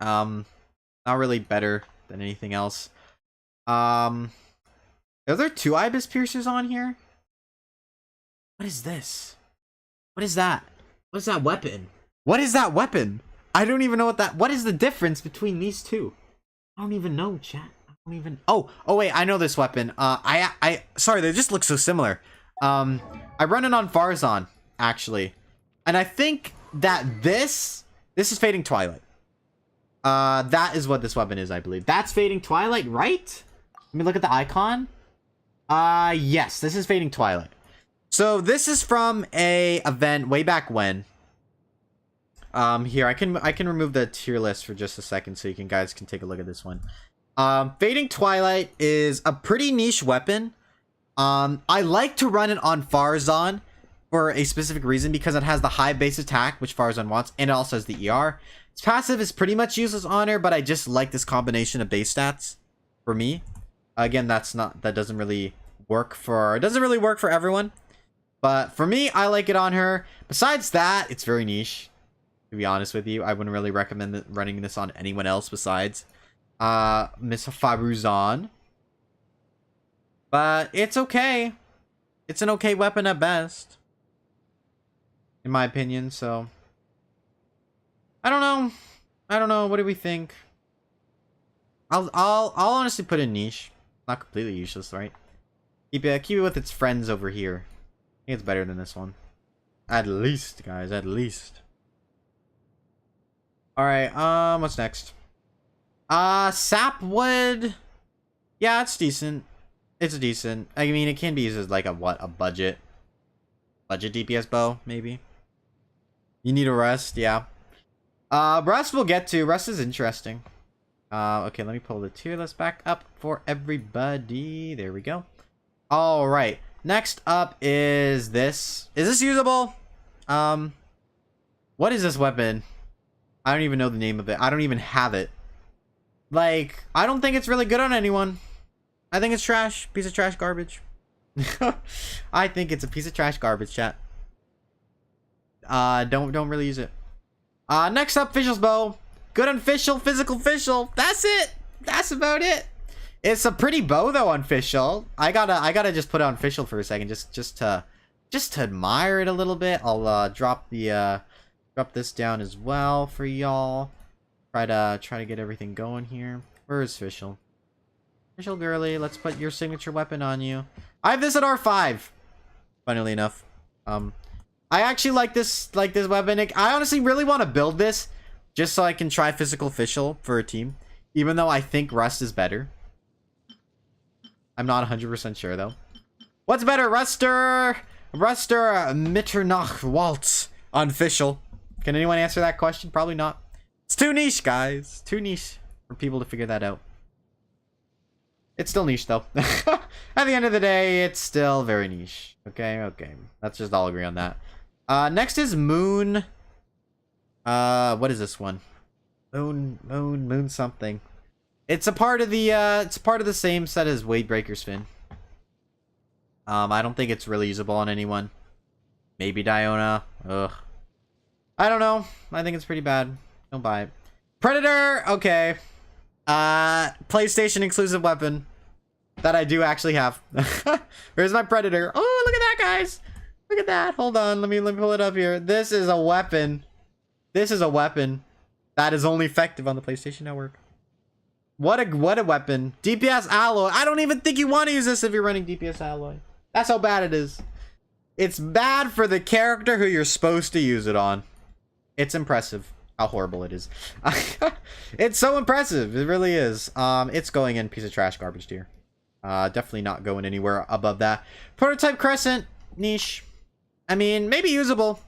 Not really better than anything else. Are there 2 Ibis Piercers on here? What is this? What is that? What is that weapon? What is that weapon? I don't even know what is the difference between these two? I don't even know, chat. I don't even... Oh, wait, I know this weapon. Sorry, they just look so similar. I run it on Farzan, actually. And I think that this is Fading Twilight. That is what this weapon is, I believe. That's Fading Twilight, right? Let me look at the icon. Yes, this is Fading Twilight. So this is from a event way back when. Here I can remove the tier list for just a second so you guys can take a look at this one. Fading Twilight is a pretty niche weapon. I like to run it on Farzan for a specific reason because it has the high base attack, which Farzan wants, and it also has the ER. Its passive is pretty much useless on her, but I just like this combination of base stats for me. Again, that doesn't really work for everyone. But for me, I like it on her. Besides that, it's very niche. To be honest with you, I wouldn't really recommend running this on anyone else besides Miss Faruzan. But it's okay. It's an okay weapon at best, in my opinion. So I don't know. What do we think? I'll honestly put in niche. Not completely useless, right? Keep it with its friends over here. I think it's better than this one. At least, guys. At least. Alright, what's next? Sapwood. Yeah, it's decent. It's decent. I mean, it can be used as like a budget DPS bow, maybe. You need a rest, yeah. Rust we'll get to. Rust is interesting. Okay, let me pull the tier list back up for everybody. There we go. Alright. Next up is this. Is this usable? What is this weapon? I don't even know the name of it. I don't even have it. Like, I don't think it's really good on anyone. I think it's trash. Piece of trash garbage. I think it's a piece of trash garbage, chat. Don't really use it. Next up, Fischl's bow. Good on Fischl, physical Fischl. That's it. That's about it. It's a pretty bow though on Fischl. I gotta just put it on Fischl for a second, just to admire it a little bit. I'll drop this down as well for y'all. Try to get everything going here. Where is Fischl? Fischl girly, let's put your signature weapon on you. I have this at R5. Funnily enough, I actually like this weapon. I honestly really want to build this just so I can try physical Fischl for a team, even though I think Rust is better. I'm not 100% sure though. What's better, Ruster, Mitternach Waltz on Fischl? Can anyone answer that question? Probably not. It's too niche, guys. Too niche for people to figure that out. It's still niche though. At the end of the day, it's still very niche. Okay. Let's just all agree on that. Next is Moon. What is this one? Moon something. It's a part of the same set as Wadebreaker's Fin. I don't think it's really usable on anyone. Maybe Diona. Ugh. I don't know. I think it's pretty bad. Don't buy it. Predator! Okay. PlayStation exclusive weapon. That I do actually have. Here's my Predator. Oh, look at that, guys. Look at that. Hold on. Let me pull it up here. This is a weapon. This is a weapon that is only effective on the PlayStation Network. What a weapon. DPS alloy. I don't even think you want to use this if you're running DPS alloy. That's how bad it is. It's bad for the character who you're supposed to use it on. It's impressive how horrible it is. It's so impressive. It really is. It's going in piece of trash garbage tier. Definitely not going anywhere above that. Prototype Crescent. Niche. I mean, maybe usable.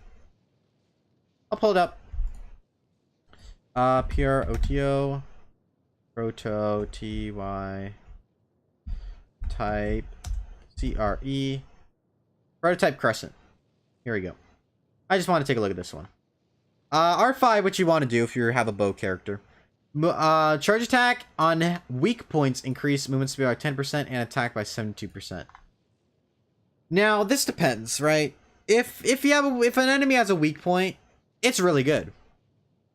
I'll pull it up. Pure OTO. Proto TY. Type. CRE. Prototype Crescent. Here we go. I just want to take a look at this one. R5, what you want to do if you have a bow character. Charge attack on weak points increase movement speed by 10% and attack by 72%. Now, this depends, right? If an enemy has a weak point, it's really good.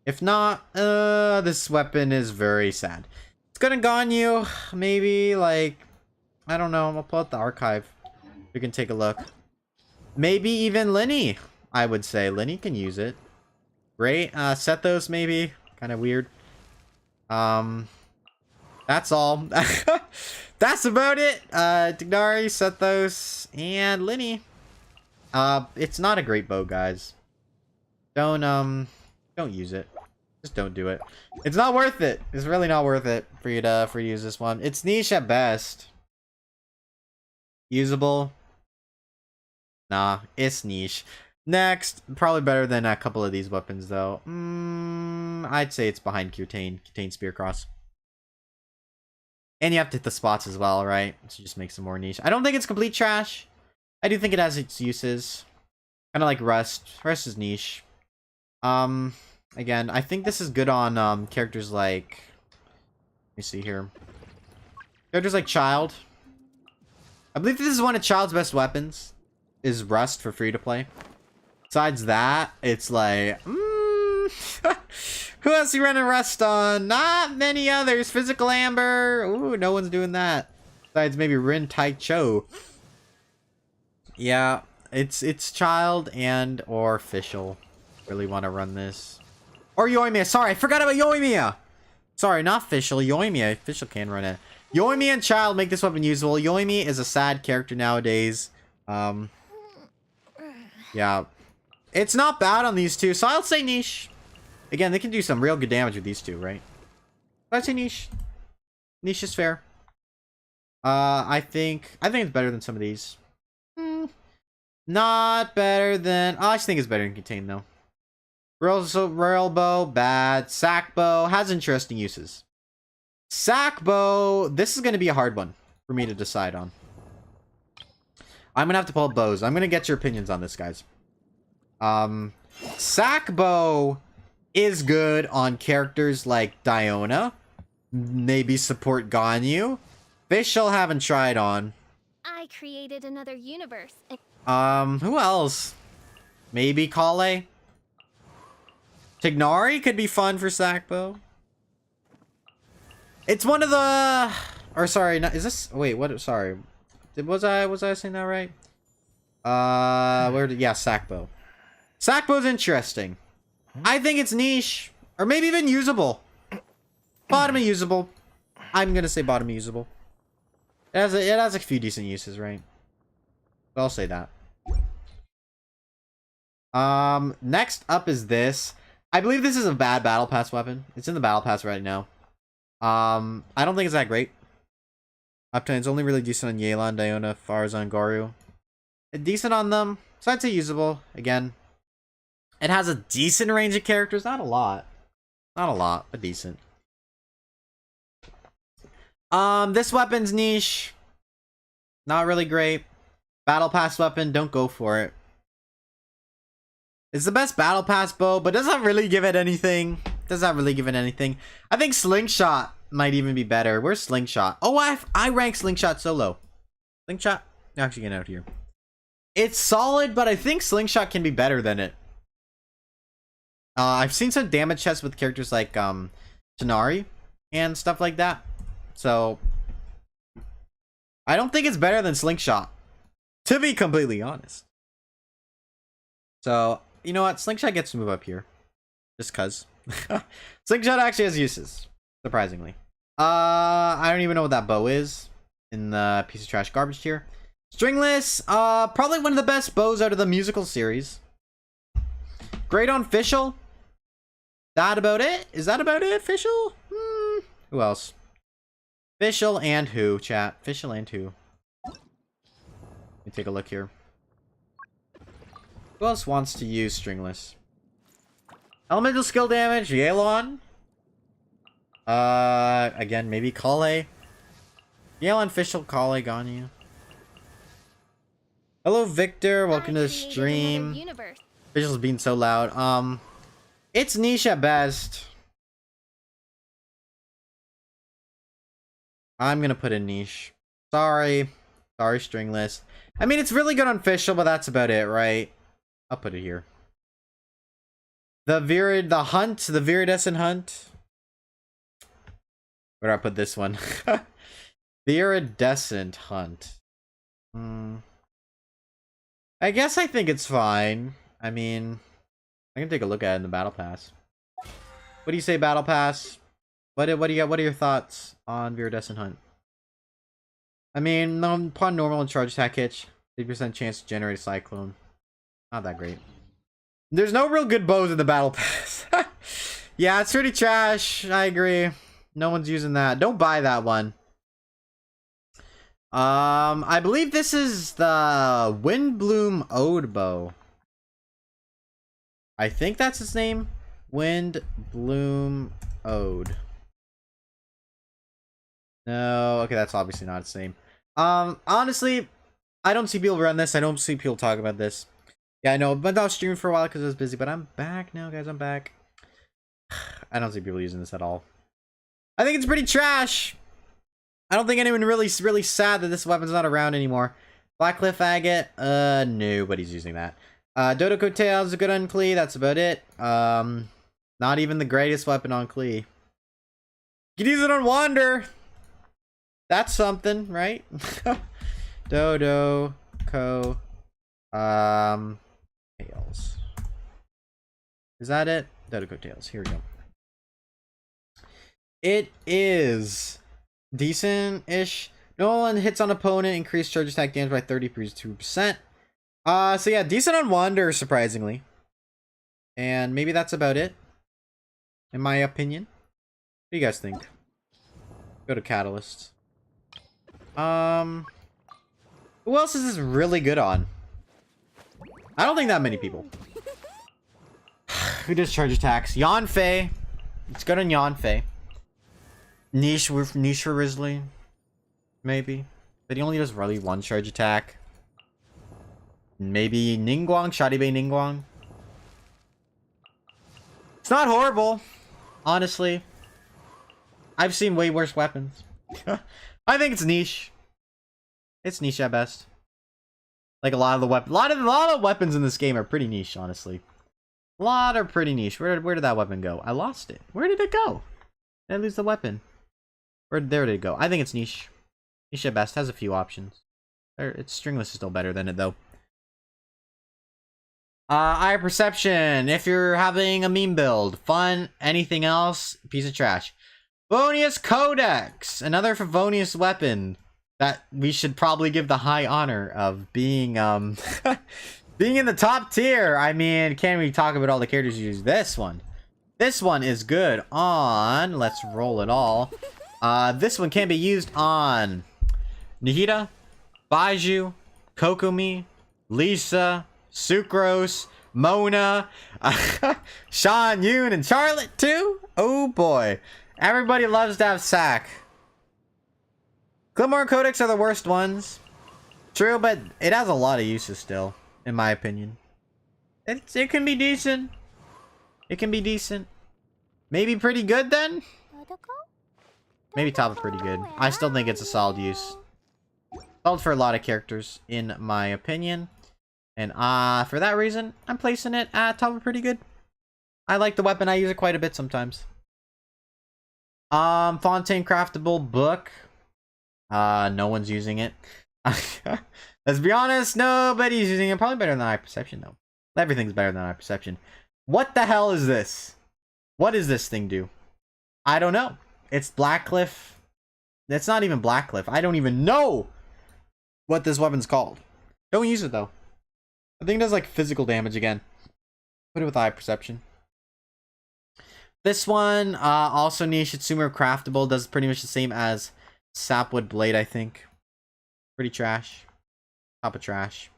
If not, this weapon is very sad. It's gonna gon you, maybe, like, I don't know, I'll pull out the archive. We can take a look. Maybe even Lenny, I would say. Lenny can use it. Great. Sethos, maybe. Kind of weird. That's all. That's about it. Tignari, Sethos, and Lenny. It's not a great bow, guys. Don't use it. Just don't do it. It's not worth it. It's really not worth it for you to use this one. It's niche at best. Usable. Nah, it's niche. Next, probably better than a couple of these weapons, though. I'd say it's behind Cutane Spear Cross. And you have to hit the spots as well, right? So just makes it more niche. I don't think it's complete trash. I do think it has its uses. Kind of like Rust. Rust is niche. Again, I think this is good on characters like... Let me see here. Characters like Child. I believe this is one of Child's best weapons. Is Rust for free to play. Besides that, it's like, who else you running Rust on? Not many others. Physical Amber. Ooh, no one's doing that. Besides maybe Rin Tai Cho. Yeah, it's Child and or Fischl. Really want to run this. Or Yoimiya. Sorry, I forgot about Yoimiya. Sorry, not Fischl. Yoimiya. Fischl can run it. Yoimiya and Child make this weapon usable. Yoimiya is a sad character nowadays. Yeah. It's not bad on these two, so I'll say niche. Again, they can do some real good damage with these two, right? I'd say niche. Niche is fair. I think it's better than some of these. Not better than... Oh, I just think it's better than Contain, though. Rail Bow, bad. Sack Bow has interesting uses. Sack Bow, this is going to be a hard one for me to decide on. I'm going to have to pull up bows. I'm going to get your opinions on this, guys. Sack Bow is good on characters like Diona. Maybe support Ganyu. Fischl haven't tried on. I created another universe. Who else? Maybe Kale? Tignari could be fun for Sack Bow. It's one of the... Or sorry, is this... Wait, what? Sorry. Was I saying that right? Yeah, Sack Bow. Sack Bow's interesting. I think it's niche. Or maybe even usable. Bottom of usable. I'm gonna say bottom of usable. It has a few decent uses, right? But I'll say that. Next up is this. I believe this is a bad Battle Pass weapon. It's in the Battle Pass right now. I don't think it's that great. Uptime's only really decent on Yelan, Diona, Farzan, Garu. Decent on them. So I'd say usable. Again. It has a decent range of characters. Not a lot. Not a lot, but decent. This weapon's niche. Not really great. Battle Pass weapon, don't go for it. It's the best Battle Pass bow, but does not really give it anything. Does not really give it anything. I think Slingshot might even be better. Where's Slingshot? Oh, I rank Slingshot so low. Slingshot. Actually, get out here. It's solid, but I think Slingshot can be better than it. I've seen some damage tests with characters like Tanari and stuff like that. So I don't think it's better than Slingshot, to be completely honest. So, you know what? Slingshot gets to move up here. Just cuz. Slingshot actually has uses, surprisingly. I don't even know what that bow is in the piece of trash garbage tier. Stringless, probably one of the best bows out of the musical series. Great on Fischl. That about it? Is that about it, Fischl? Who else? Fischl and who, chat? Fischl and who? Let me take a look here. Who else wants to use Stringless? Elemental skill damage, Yelan. Again, maybe Kale. Yelan, Fischl, Kale, Ganyu. Hello, Victor. Welcome to the stream. Fischl's being so loud. It's niche at best. I'm gonna put in niche. Sorry, Stringless. I mean, it's really good on Fischl, but that's about it, right? I'll put it here. The Viridescent Hunt. Where do I put this one? The Iridescent Hunt. I guess I think it's fine. I mean, I can take a look at it in the Battle Pass. What do you say, Battle Pass? What do you got? What are your thoughts on Viridescent Hunt? I mean, upon normal and charge attack hits, 50% chance to generate a Cyclone. Not that great. There's no real good bows in the Battle Pass. Yeah, it's pretty trash. I agree. No one's using that. Don't buy that one. I believe this is the Windbloom Ode bow. I think that's its name. Windbloom Ode. No, okay, that's obviously not its name. Honestly, I don't see people run this. I don't see people talk about this. Yeah, I know, but I was streaming for a while because I was busy, but I'm back now, guys. I'm back. I don't see people using this at all. I think it's pretty trash. I don't think anyone really sad that this weapon's not around anymore. Blackcliff Agate, nobody's using that. Dodo Coattails is good on Klee, that's about it. Not even the greatest weapon on Klee. You can use it on Wander. That's something, right? Dodo Tails. Is that it? Dodo Coattails, here we go. It is decent-ish. No one hits on opponent, increased charge attack damage by 32%. So yeah, decent on Wander, surprisingly. And maybe that's about it, in my opinion. What do you guys think? Go to Catalyst. Who else is this really good on? I don't think that many people. Who does charge attacks? Yanfei. It's good on Yanfei. Niche for Risley. Maybe. But he only does really one charge attack. Maybe Ningguang, Shoddy Bay Ningguang. It's not horrible, honestly. I've seen way worse weapons. I think it's niche. It's niche at best. Like a lot of the weapons, a lot of weapons in this game are pretty niche, honestly. A lot are pretty niche. Where did that weapon go? I lost it. Where did it go? Did I lose the weapon? There did it go? I think it's niche. Niche at best. Has a few options. It's Stringless is still better than it though. Eye Perception. If you're having a meme build, fun, anything else, piece of trash. Favonius Codex. Another Favonius weapon that we should probably give the high honor of being being in the top tier. I mean, can we talk about all the characters you use? This one is good on, let's roll it all. This one can be used on Nihida, Baiju, Kokomi, Lisa, Sucrose, Mona, Sean Yoon, and Charlotte too. Oh boy, everybody loves to have Sack. Glimmer and Codex are the worst ones. True, but it has a lot of uses still, in my opinion. It can be decent. It can be decent. Maybe pretty good then? Maybe top of pretty good. I still think it's a solid use. Solid for a lot of characters, in my opinion. And for that reason, I'm placing it at top of pretty good. I like the weapon. I use it quite a bit sometimes. Fontaine craftable book. No one's using it. Let's be honest, nobody's using it. Probably better than Eye Perception, though. Everything's better than Eye Perception. What the hell is this? What does this thing do? I don't know. It's Blackcliff. It's not even Blackcliff. I don't even know what this weapon's called. Don't use it, though. I think it does, like, physical damage again. Put it with Eye Perception. This one, also niche. It's super craftable. Does pretty much the same as Sapwood Blade, I think. Pretty trash. Top of trash.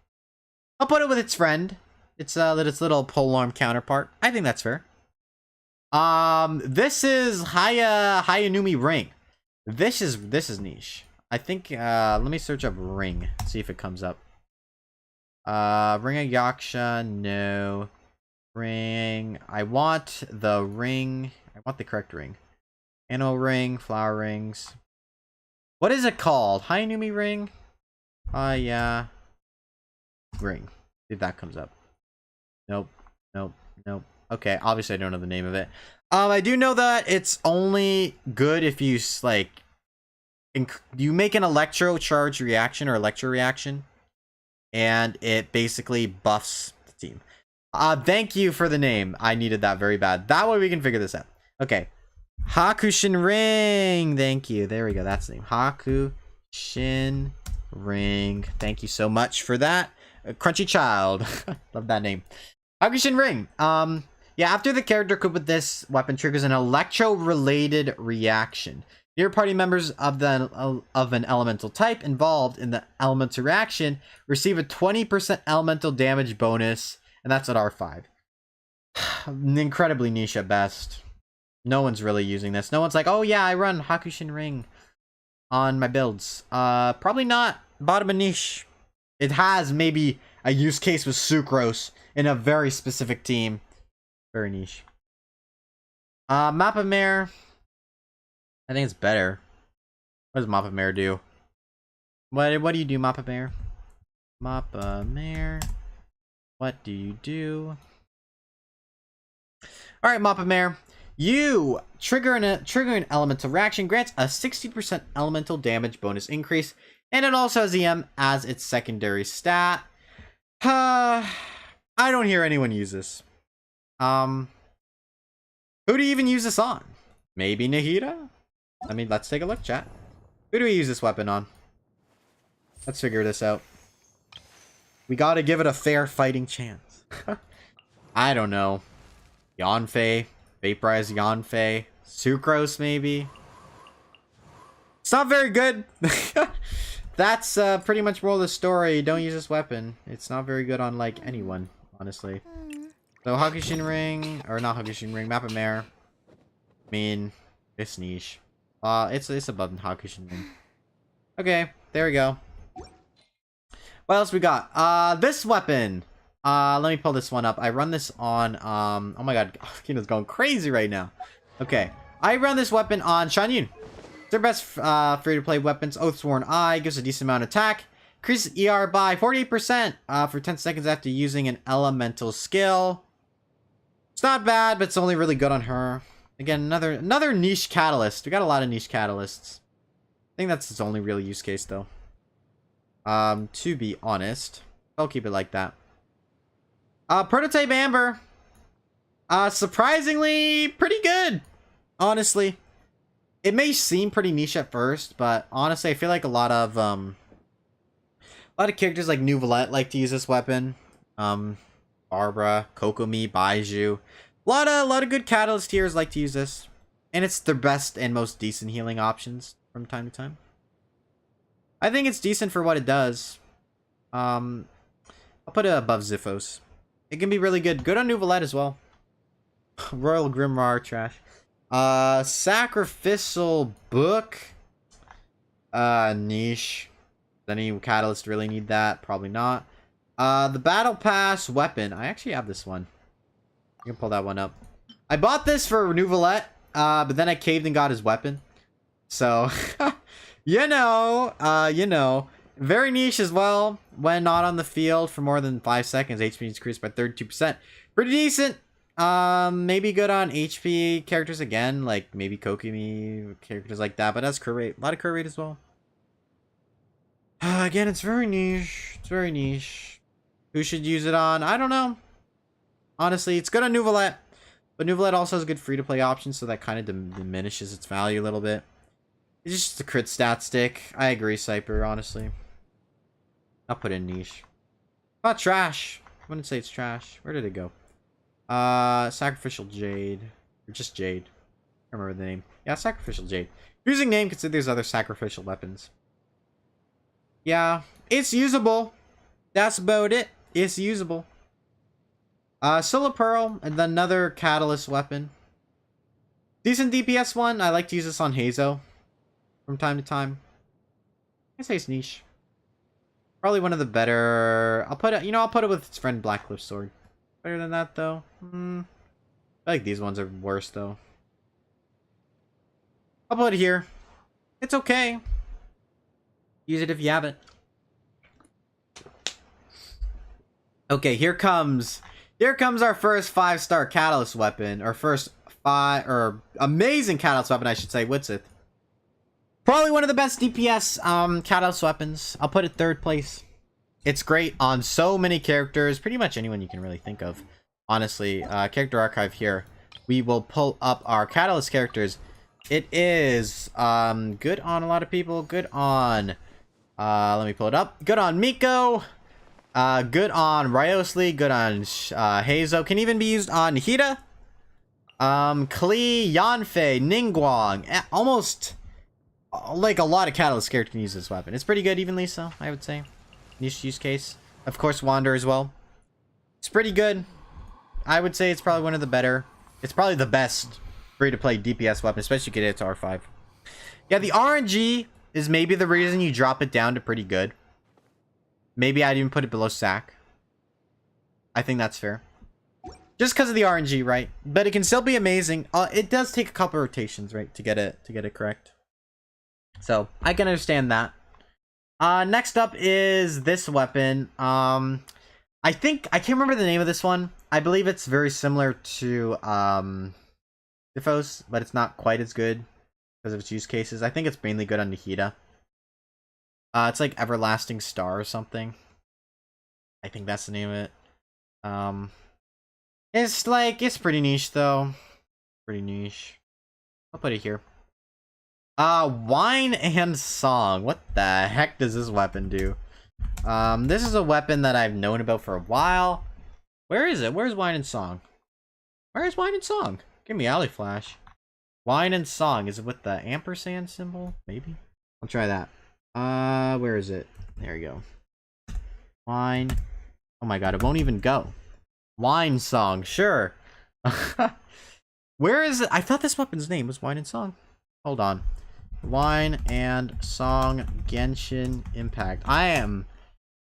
I'll put it with its friend. It's its little polearm counterpart. I think that's fair. This is Hayanumi Ring. This is niche. I think let me search up ring, see if it comes up. Ring of Yaksha, no. Ring. I want the ring. I want the correct ring. Anno ring, flower rings. What is it called? Hayanumi ring? Yeah. Ring. See if that comes up. Nope. Nope. Nope. Okay, obviously I don't know the name of it. I do know that it's only good if you, like, you make an electro charge reaction or electro reaction, and it basically buffs the team. Thank you for the name. I needed that very bad. That way we can figure this out. Okay. Hakushin Ring. Thank you. There we go. That's the name. Hakushin Ring. Thank you so much for that. Crunchy Child. Love that name. Hakushin Ring. Yeah, after the character equipped with this weapon triggers an electro-related reaction. Your party members of an elemental type involved in the elemental reaction receive a 20% elemental damage bonus, and that's at R5. Incredibly niche at best. No one's really using this. No one's like, oh yeah, I run Hakushin Ring on my builds. Probably not bottom of niche. It has maybe a use case with Sucrose in a very specific team. Very niche. Mappa Mare. I think it's better. What does Mappa Mare do? What do you do, Mappa Mare? Mappa Mare. What do you do? Alright, Mappa Mare. You trigger an elemental reaction, grants a 60% elemental damage bonus increase, and it also has EM as its secondary stat. I don't hear anyone use this. Who do you even use this on? Maybe Nahida? I mean, let's take a look, chat. Who do we use this weapon on? Let's figure this out. We gotta give it a fair fighting chance. I don't know. Yanfei. Vaporize Yanfei. Sucrose, maybe? It's not very good. That's pretty much more of the story. Don't use this weapon. It's not very good on, like, anyone, honestly. So, Hakushin Ring, or not Hakushin Ring, Mappa Mare. I mean, it's niche. It's above Hakushin Ring. Okay, there we go. What else we got? This weapon. Let me pull this one up. I run this on, oh my god, Kino's going crazy right now. Okay, I run this weapon on Shanyun. It's their best free-to-play weapons. Oathsworn Eye gives a decent amount of attack. Increases ER by 48% for 10 seconds after using an elemental skill. It's not bad, but it's only really good on her. Again, another niche catalyst. We got a lot of niche catalysts. I think that's its only real use case, though. To be honest, I'll keep it like that. Prototype Amber. Surprisingly pretty good, honestly. It may seem pretty niche at first, but honestly, I feel like a lot of characters like Nouvelette like to use this weapon. Barbara, Kokomi, Baiju. A lot of good catalyst tiers like to use this. And it's their best and most decent healing options from time to time. I think it's decent for what it does. I'll put it above Ziphos. It can be really good. Good on Nouvelette as well. Royal Grimoire, trash. Sacrificial Book. Niche. Does any catalyst really need that? Probably not. The Battle Pass weapon. I actually have this one. You can pull that one up. I bought this for Nouvelette, but then I caved and got his weapon. So, you know, Very niche as well. When not on the field for more than 5 seconds, HP increased by 32%. Pretty decent. Maybe good on HP characters again, like maybe Kokumi, characters like that, but that's crit rate. A lot of crit rate as well. Again, it's very niche. It's very niche. Who should use it on? I don't know. Honestly, it's good on Nuvolette, but Nuvolette also has good free-to-play options, so that kind of diminishes its value a little bit. It's just a crit stat stick. I agree, Cyper, honestly. I'll put in niche. Not trash. I wouldn't say it's trash. Where did it go? Sacrificial Jade. Or just Jade. I remember the name. Yeah, Sacrificial Jade. Using name, consider there's other sacrificial weapons. Yeah, it's usable. That's about it. It's usable. Solar Pearl, and then another Catalyst weapon. Decent DPS one. I like to use this on Hazo from time to time. I say it's niche. Probably one of the better. I'll put it. You know, I'll put it with its friend Blackcliff Sword. Better than that though. I feel like these ones are worse though. I'll put it here. It's okay. Use it if you have it. Okay, here comes our first 5-star Catalyst weapon. Our first amazing Catalyst weapon, I should say. What's it? Probably one of the best DPS Catalyst weapons. I'll put it 3rd place. It's great on so many characters. Pretty much anyone you can really think of. Honestly, character archive here. We will pull up our Catalyst characters. It is good on a lot of people. Good on... let me pull it up. Good on Miko. Good on Ryosli. Good on Hazo. Can even be used on Hida. Klee, Yanfei, Ningguang. Almost... like a lot of Catalyst characters can use this weapon. It's pretty good, even Lisa, I would say. Niche use case. Of course, Wander as well. It's pretty good. I would say it's probably one of the better. It's probably the best free-to-play DPS weapon, especially if you get it to R5. Yeah, the RNG is maybe the reason you drop it down to pretty good. Maybe I'd even put it below SAC. I think that's fair. Just because of the RNG, right? But it can still be amazing. It does take a couple rotations, right, to get it correct. So I can understand that. Next up is this weapon. I can't remember the name of this one. I believe it's very similar to Diphos, but it's not quite as good because of its use cases. I think it's mainly good on Nahida. It's like Everlasting Star or something. I think that's the name of it. It's pretty niche though. Pretty niche. I'll put it here. Wine and Song. What the heck does this weapon do? This is a weapon that I've known about for a while. Where is it? Where's Wine and Song? Where is Wine and Song? Give me Alley Flash. Wine and Song. Is it with the ampersand symbol? Maybe? I'll try that. Where is it? There you go. Wine. Oh my god, it won't even go. Wine Song. Sure. Where is it? I thought this weapon's name was Wine and Song. Hold on. Wine and Song Genshin Impact. I am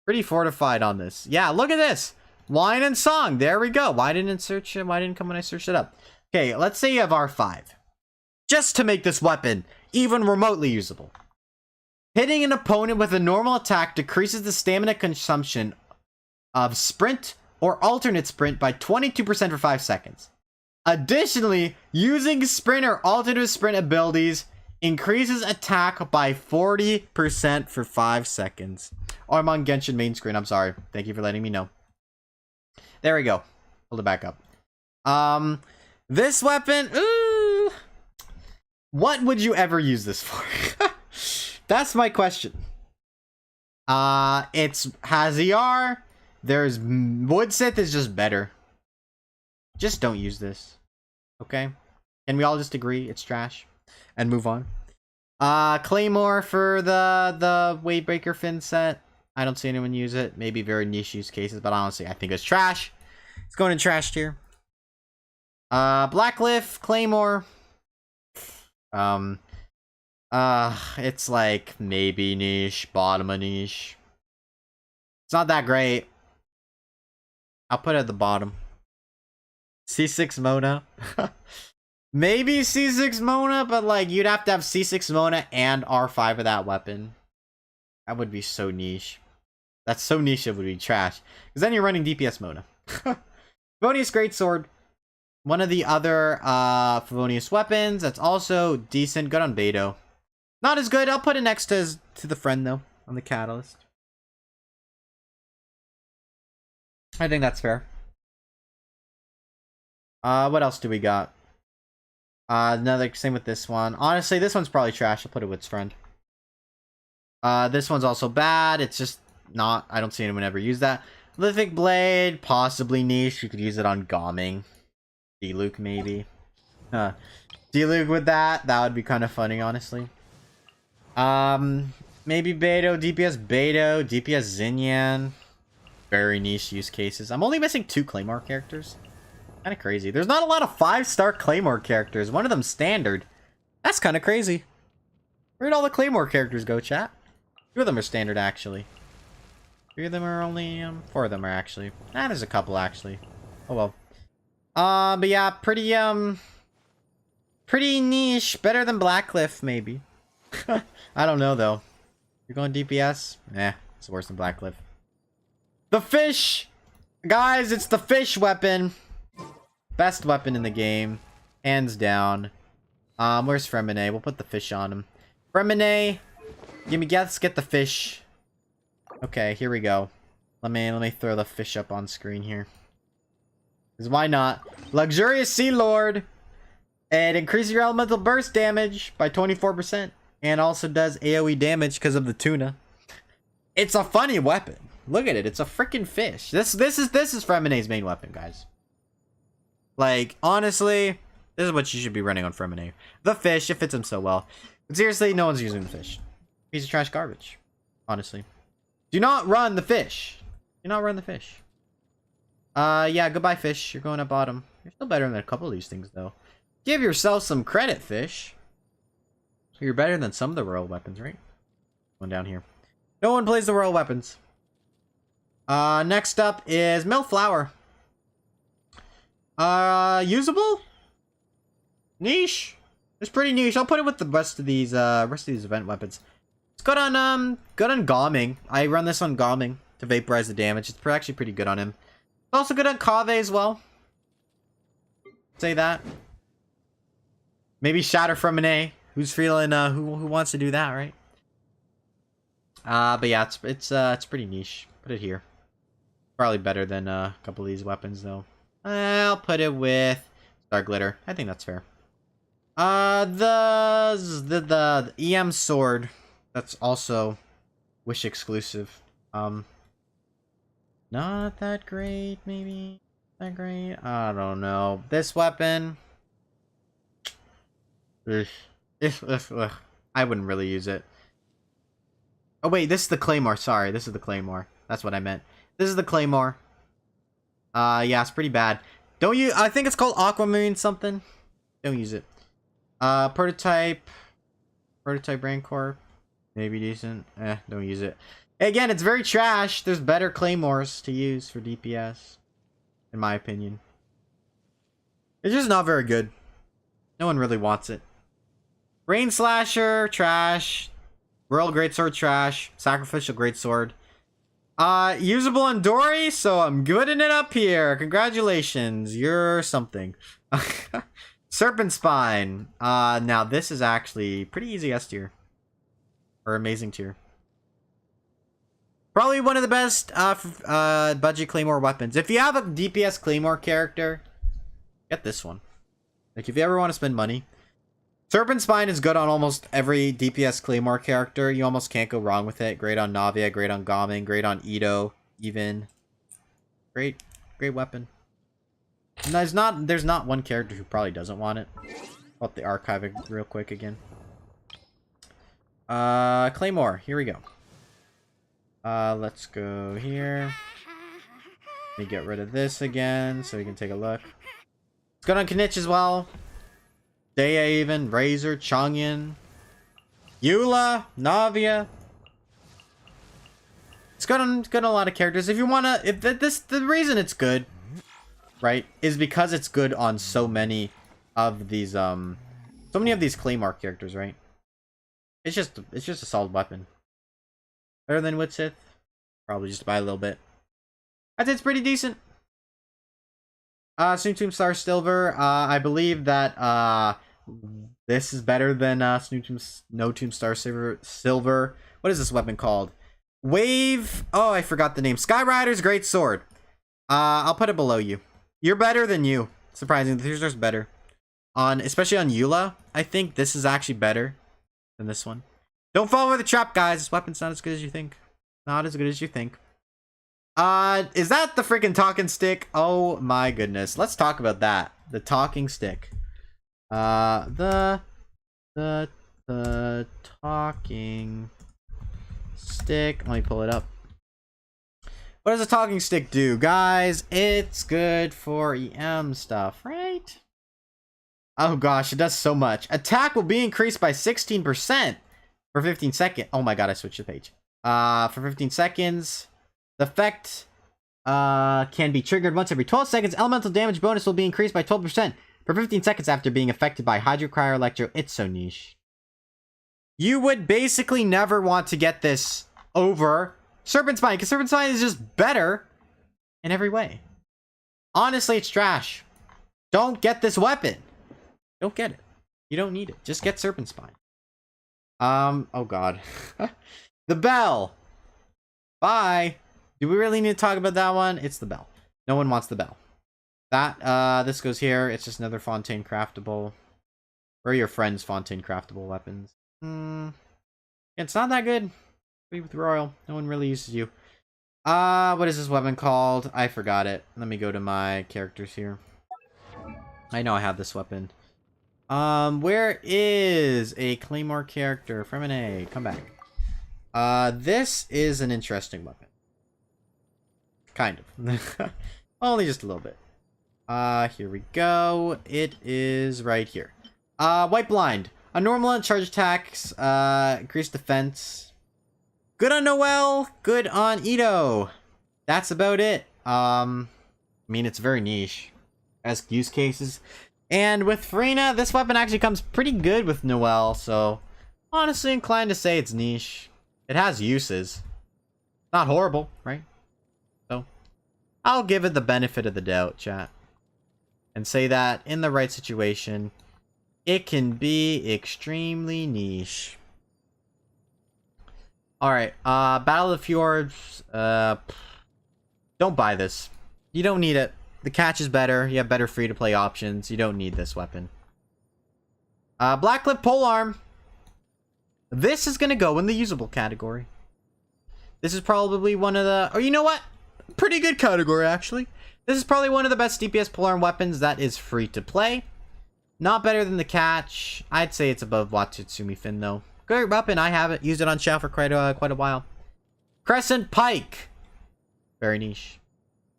pretty fortified on this. Yeah, look at this. Wine and Song. There we go. Why didn't it search it? Why didn't it come when I searched it up? Okay, let's say you have R5. Just to make this weapon even remotely usable. Hitting an opponent with a normal attack decreases the stamina consumption of sprint or alternate sprint by 22% for 5 seconds. Additionally, using sprint or alternate sprint abilities increases attack by 40% for 5 seconds. Oh, I'm on Genshin main screen. I'm sorry. Thank you for letting me know. There we go. Hold it back up. This weapon. Ooh, what would you ever use this for? That's my question. It's has ER. There's Woodsith is just better. Just don't use this. Okay? Can we all just agree it's trash? And move on. Claymore for the Wadebreaker Fin set. I don't see anyone use it. Maybe very niche use cases, but honestly, I think it's trash. It's going in trash tier. Blackcliff, Claymore. It's like maybe niche, bottom of niche. It's not that great. I'll put it at the bottom. C6 Mona. Maybe C6 Mona, but like you'd have to have C6 Mona and R5 of that weapon. That would be so niche. That's so niche it would be trash. Because then you're running DPS Mona. Favonius Greatsword. One of the other Favonius weapons that's also decent. Good on Beto. Not as good. I'll put it next to the friend though. On the Catalyst. I think that's fair. What else do we got? Another same with this one. Honestly, this one's probably trash. I'll put it with its friend. This one's also bad. It's just not. I don't see anyone ever use that. Lithic Blade, possibly niche. You could use it on Gomming. D-Luke maybe. D-Luke with that. That would be kind of funny, honestly. Maybe Beto, DPS Beto, DPS Xinyan. Very niche use cases. I'm only missing 2 Claymore characters. Kind of crazy. There's not a lot of 5-star Claymore characters. One of them standard. That's kind of crazy. Where'd all the Claymore characters go, chat? 2 of them are standard, actually. 3 of them are only, 4 of them are actually. There's a couple, actually. Oh, well. But yeah, pretty niche. Better than Blackcliff, maybe. I don't know, though. You're going DPS? It's worse than Blackcliff. The fish! Guys, it's the fish weapon. Best weapon in the game. Hands down. Where's Fremine? We'll put the fish on him. Fremine! Let's get the fish. Okay, here we go. Let me throw the fish up on screen here. Because why not? Luxurious Sea Lord. It increases your elemental burst damage by 24%. And also does AoE damage because of the tuna. It's a funny weapon. Look at it. It's a freaking fish. This is Fremine's main weapon, guys. Like, honestly, this is what you should be running on Fremine. The fish, it fits him so well. But seriously, no one's using the fish. Piece of trash garbage. Honestly. Do not run the fish. Do not run the fish. Yeah, goodbye, fish. You're going at bottom. You're still better than a couple of these things, though. Give yourself some credit, fish. You're better than some of the royal weapons, right? One down here. No one plays the royal weapons. Next up is Millflower. Usable? Niche? It's pretty niche. I'll put it with the rest of these event weapons. It's good on Gomming. I run this on Gomming to vaporize the damage. It's actually pretty good on him. It's also good on Kave as well. Say that. Maybe Shatter from an A. Who's feeling who wants to do that, right? But yeah, it's pretty niche. Put it here. Probably better than a couple of these weapons though. I'll put it with Star Glitter. I think that's fair. The EM sword. That's also Wish exclusive. Not that great, maybe. That great? I don't know. This weapon. I wouldn't really use it. Oh wait, this is the Claymore. Sorry, this is the Claymore. That's what I meant. This is the Claymore. Yeah, it's pretty bad. Don't use. I think it's called Aquamarine something. Don't use it. Prototype Rancor. Maybe decent. Don't use it. Again, it's very trash. There's better Claymores to use for DPS. In my opinion. It's just not very good. No one really wants it. Rain Slasher, trash. Royal Greatsword, trash. Sacrificial Greatsword. Usable on Dory, so I'm gooding it up here. Congratulations. You're something. Serpent Spine. Now this is actually pretty easy S tier. Or amazing tier. Probably one of the best budget Claymore weapons. If you have a DPS Claymore character, get this one. Like if you ever want to spend money. Serpent Spine is good on almost every DPS Claymore character. You almost can't go wrong with it. Great on Navia, great on Gomming, great on Ito, even. Great weapon. And there's not one character who probably doesn't want it. Pull up the archive real quick again. Claymore, here we go. Let's go here. Let me get rid of this again so we can take a look. It's good on Knitch as well. Daya even, Razor, Changyan, Eula, Navia. It's good on a lot of characters. If you wanna, the reason it's good, right, is because it's good on so many of these Claymore characters, right? It's just a solid weapon. Better than Wit Sith? Probably just by a little bit. I'd say it's pretty decent. Snoot Tomb Star Silver. I believe that this is better than No Tomb Star Silver. What is this weapon called? Wave. Oh, I forgot the name. Skyrider's Great Sword. I'll put it below you. You're better than you. Surprisingly, the Tearlist better. Especially on Eula, I think this is actually better than this one. Don't fall for the trap, guys. This weapon's not as good as you think. Not as good as you think. Is that the freaking talking stick? Oh my goodness. Let's talk about that. The talking stick. The talking stick. Let me pull it up. What does a talking stick do, guys? It's good for EM stuff, right? Oh gosh, it does so much. Attack will be increased by 16% for 15 seconds. Oh my god, I switched the page. For 15 seconds. The effect can be triggered once every 12 seconds. Elemental damage bonus will be increased by 12% for 15 seconds after being affected by Hydro, Cryo, Electro. It's so niche. You would basically never want to get this over Serpent Spine, because Serpent Spine is just better in every way. Honestly, it's trash. Don't get this weapon. Don't get it. You don't need it. Just get Serpent Spine. Oh god. The bell. Bye. Do we really need to talk about that one? It's the bell. No one wants the bell. That, this goes here. It's just another Fontaine craftable. Where are your friends' Fontaine craftable weapons? It's not that good. With Royal. No one really uses you. What is this weapon called? I forgot it. Let me go to my characters here. I know I have this weapon. Where is a Claymore character from an A? Come back. This is an interesting weapon. Kind of. Only just a little bit. Here we go. It is right here. White Blind. A normal and charge attacks, increased defense. Good on Noelle, good on Ito. That's about it. I mean, it's very niche as use cases. And with Farina, this weapon actually comes pretty good with Noelle, so honestly inclined to say it's niche. It has uses. Not horrible, right? So I'll give it the benefit of the doubt, chat. And say that in the right situation, it can be extremely niche. Alright, Battle of the Fjords. Don't buy this. You don't need it. The catch is better. You have better free-to-play options. You don't need this weapon. Blackcliff Polearm. This is going to go in the usable category. This is probably one of the... Oh, you know what? Pretty good category, actually. This is probably one of the best DPS polearm weapons that is free to play. Not better than the catch. I'd say it's above Watsutsumi Fin, though. Great weapon. I haven't used it on Shao for quite a while. Crescent Pike. Very niche.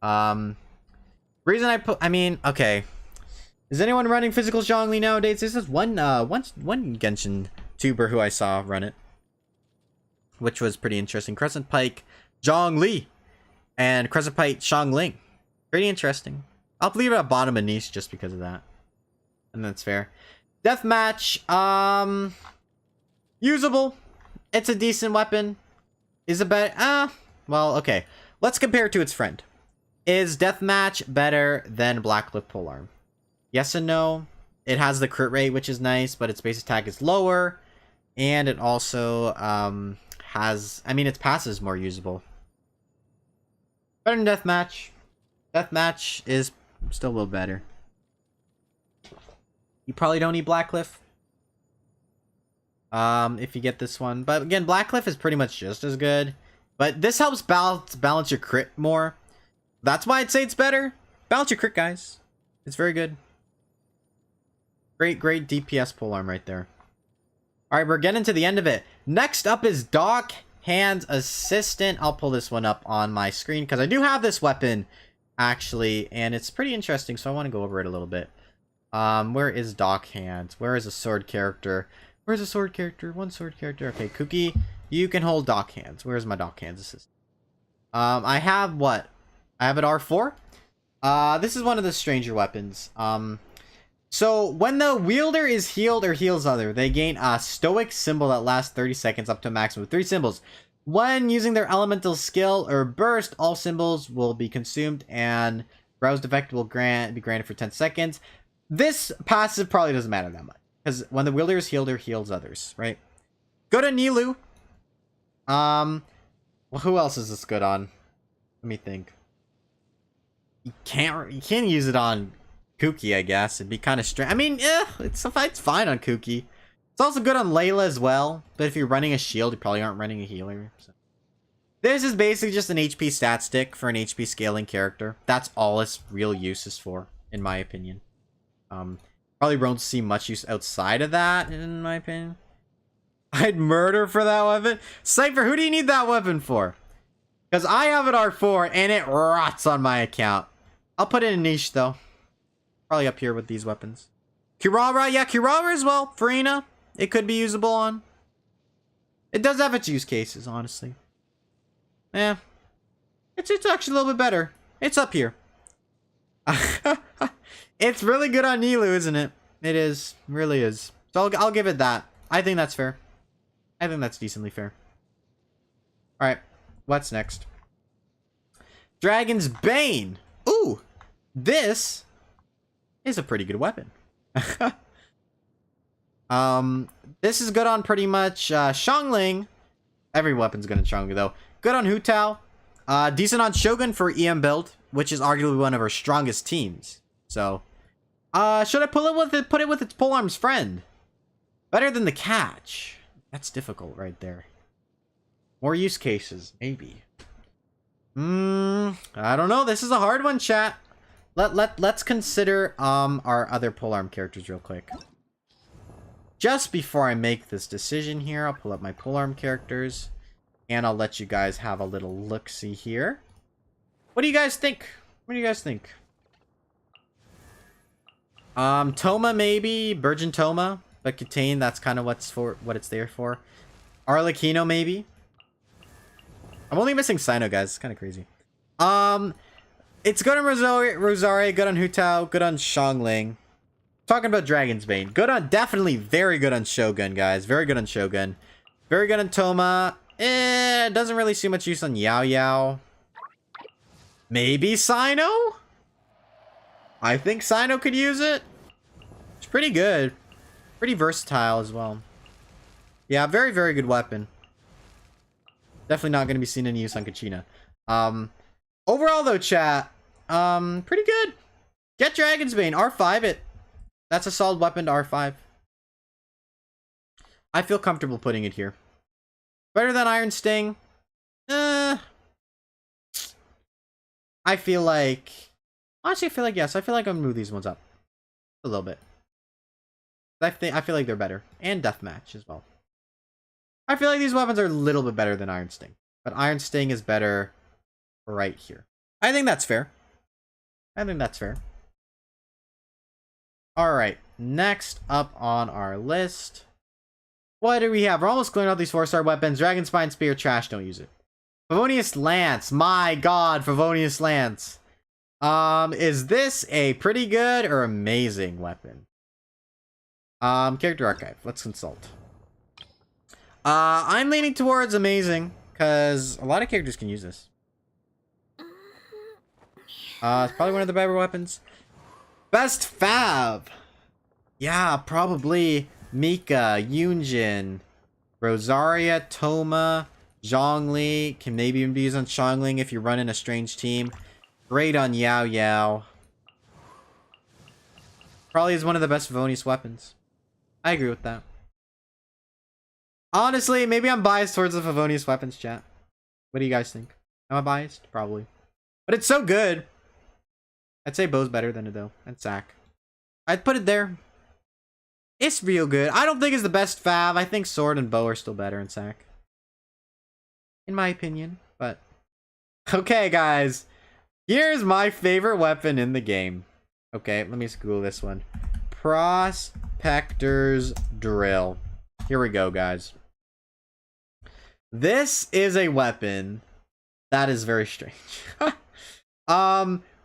Reason I mean, okay. Is anyone running physical Zhongli nowadays? This is one Genshin tuber who I saw run it, which was pretty interesting. Crescent Pike Zhongli and Crescent Pike Xiangling. Pretty interesting. I'll leave it at bottom of niche just because of that. And that's fair. Deathmatch. Usable. It's a decent weapon. Is it better? Well, okay. Let's compare it to its friend. Is Deathmatch better than Blackcliff Polearm? Yes and no. It has the crit rate, which is nice, but its base attack is lower. And it also has... I mean, its passive is more usable. Better than Deathmatch. Deathmatch is still a little better. You probably don't need Blackcliff. If you get this one. But again, Blackcliff is pretty much just as good. But this helps balance your crit more. That's why I'd say it's better. Balance your crit, guys. It's very good. Great DPS polearm right there. Alright, we're getting to the end of it. Next up is Doc Hand's Assistant. I'll pull this one up on my screen because I do have this weapon, actually. And it's pretty interesting, so I want to go over it a little bit. Where is Doc Hand? Where is a sword character? Where's a sword character? One sword character. Okay, Kuki, you can hold Doc Hands. Where's my Doc Hands assistant? I have what? I have an R4. This is one of the stranger weapons. So when the wielder is healed or heals other, they gain a stoic symbol that lasts 30 seconds up to a maximum of 3 symbols. When using their elemental skill or burst, all symbols will be consumed and roused effect will be granted for 10 seconds. This passive probably doesn't matter that much, because when the wielder is healed, it heals others, right? Good on Nilou. Well, who else is this good on? Let me think. You can't use it on Kuki, I guess. It'd be kind of strange. I mean, it's fine on Kuki. It's also good on Layla as well. But if you're running a shield, you probably aren't running a healer. So. This is basically just an HP stat stick for an HP scaling character. That's all its real use is for, in my opinion. Probably won't see much use outside of that, in my opinion. I'd murder for that weapon. Cypher, who do you need that weapon for? Because I have an R4 and it rots on my account. I'll put it in niche though. Probably up here with these weapons. Kirara, yeah, Kirara as well. Farina, it could be usable on. It does have its use cases, honestly. Yeah. It's actually a little bit better. It's up here. It's really good on Nilou, isn't it? It is. It really is. So I'll give it that. I think that's fair. I think that's decently fair. Alright. What's next? Dragon's Bane. Ooh. This is a pretty good weapon. This is good on pretty much Xiangling. Every weapon's good on Xiangling though. Good on Hu Tao. Decent on Shogun for EM build, which is arguably one of our strongest teams. So, should I put it with its polearm's friend? Better than the catch. That's difficult right there. More use cases, maybe. I don't know. This is a hard one, chat. Let's consider our other polearm characters real quick. Just before I make this decision here, I'll pull up my polearm characters. And I'll let you guys have a little look-see here. What do you guys think? What do you guys think? Toma maybe, Burgeon Toma, but Contain, that's kind of what it's there for. Arlecchino maybe. I'm only missing Sino, guys. It's kind of crazy. It's good on Rosaria, good on Hu Tao, good on Xiangling. Talking about Dragon's Bane. Good on, definitely very good on Shogun, guys. Very good on Shogun. Very good on Toma. Doesn't really see much use on Yao Yao. Maybe Sino? I think Sino could use it. It's pretty good. Pretty versatile as well. Yeah, very, very good weapon. Definitely not going to be seen in use on Kachina. Overall, though, chat, pretty good. Get Dragon's Bane. R5 it. That's a solid weapon to R5. I feel comfortable putting it here. Better than Iron Sting? I feel like... Honestly, I feel like yes. I feel like I'm going to move these ones up. A little bit. I feel like they're better. And Deathmatch as well. I feel like these weapons are a little bit better than Iron Sting. But Iron Sting is better right here. I think that's fair. I think that's fair. Alright. Next up on our list... What do we have? We're almost clearing out these 4-star weapons. Dragon Spine Spear, trash, don't use it. Favonius Lance. My god, Favonius Lance. Is this a pretty good or amazing weapon? Character Archive. Let's consult. I'm leaning towards amazing, because a lot of characters can use this. It's probably one of the better weapons. Best Fab. Yeah, probably... Mika, Yunjin, Rosaria, Toma, Zhongli. Can maybe even be used on Xiangling if you're running a strange team. Great on Yao Yao. Probably is one of the best Favonius weapons. I agree with that. Honestly, maybe I'm biased towards the Favonius weapons, chat. What do you guys think? Am I biased? Probably. But it's so good. I'd say Bow's better than it though. And Sack. I'd put it there. It's real good. I don't think it's the best Fab. I think Sword and Bow are still better in Sack. In my opinion. But... Okay, guys. Here's my favorite weapon in the game. Okay, let me just Google this one. Prospector's Drill. Here we go, guys. This is a weapon that is very strange.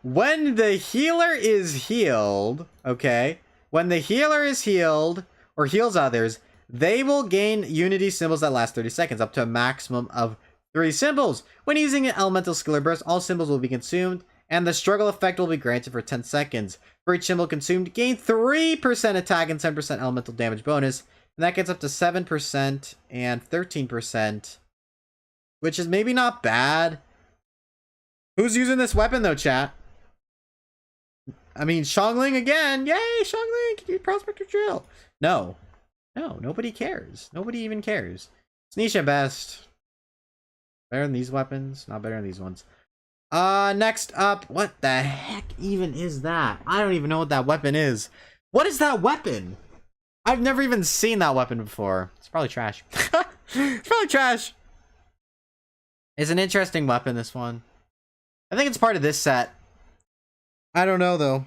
When the healer is healed, okay... When the healer is healed, or heals others, they will gain unity symbols that last 30 seconds, up to a maximum of 3 symbols. When using an elemental skill or burst, all symbols will be consumed, and the struggle effect will be granted for 10 seconds. For each symbol consumed, gain 3% attack and 10% elemental damage bonus, and that gets up to 7% and 13%, which is maybe not bad. Who's using this weapon though, chat? I mean, Xiangling again. Yay, Xiangling! Can you Prospector Drill? No. No, nobody cares. Nobody even cares. Sneesh at best. Better than these weapons. Not better than these ones. Next up. What the heck even is that? I don't even know what that weapon is. What is that weapon? I've never even seen that weapon before. It's probably trash. It's probably trash. It's an interesting weapon, this one. I think it's part of this set. I don't know though.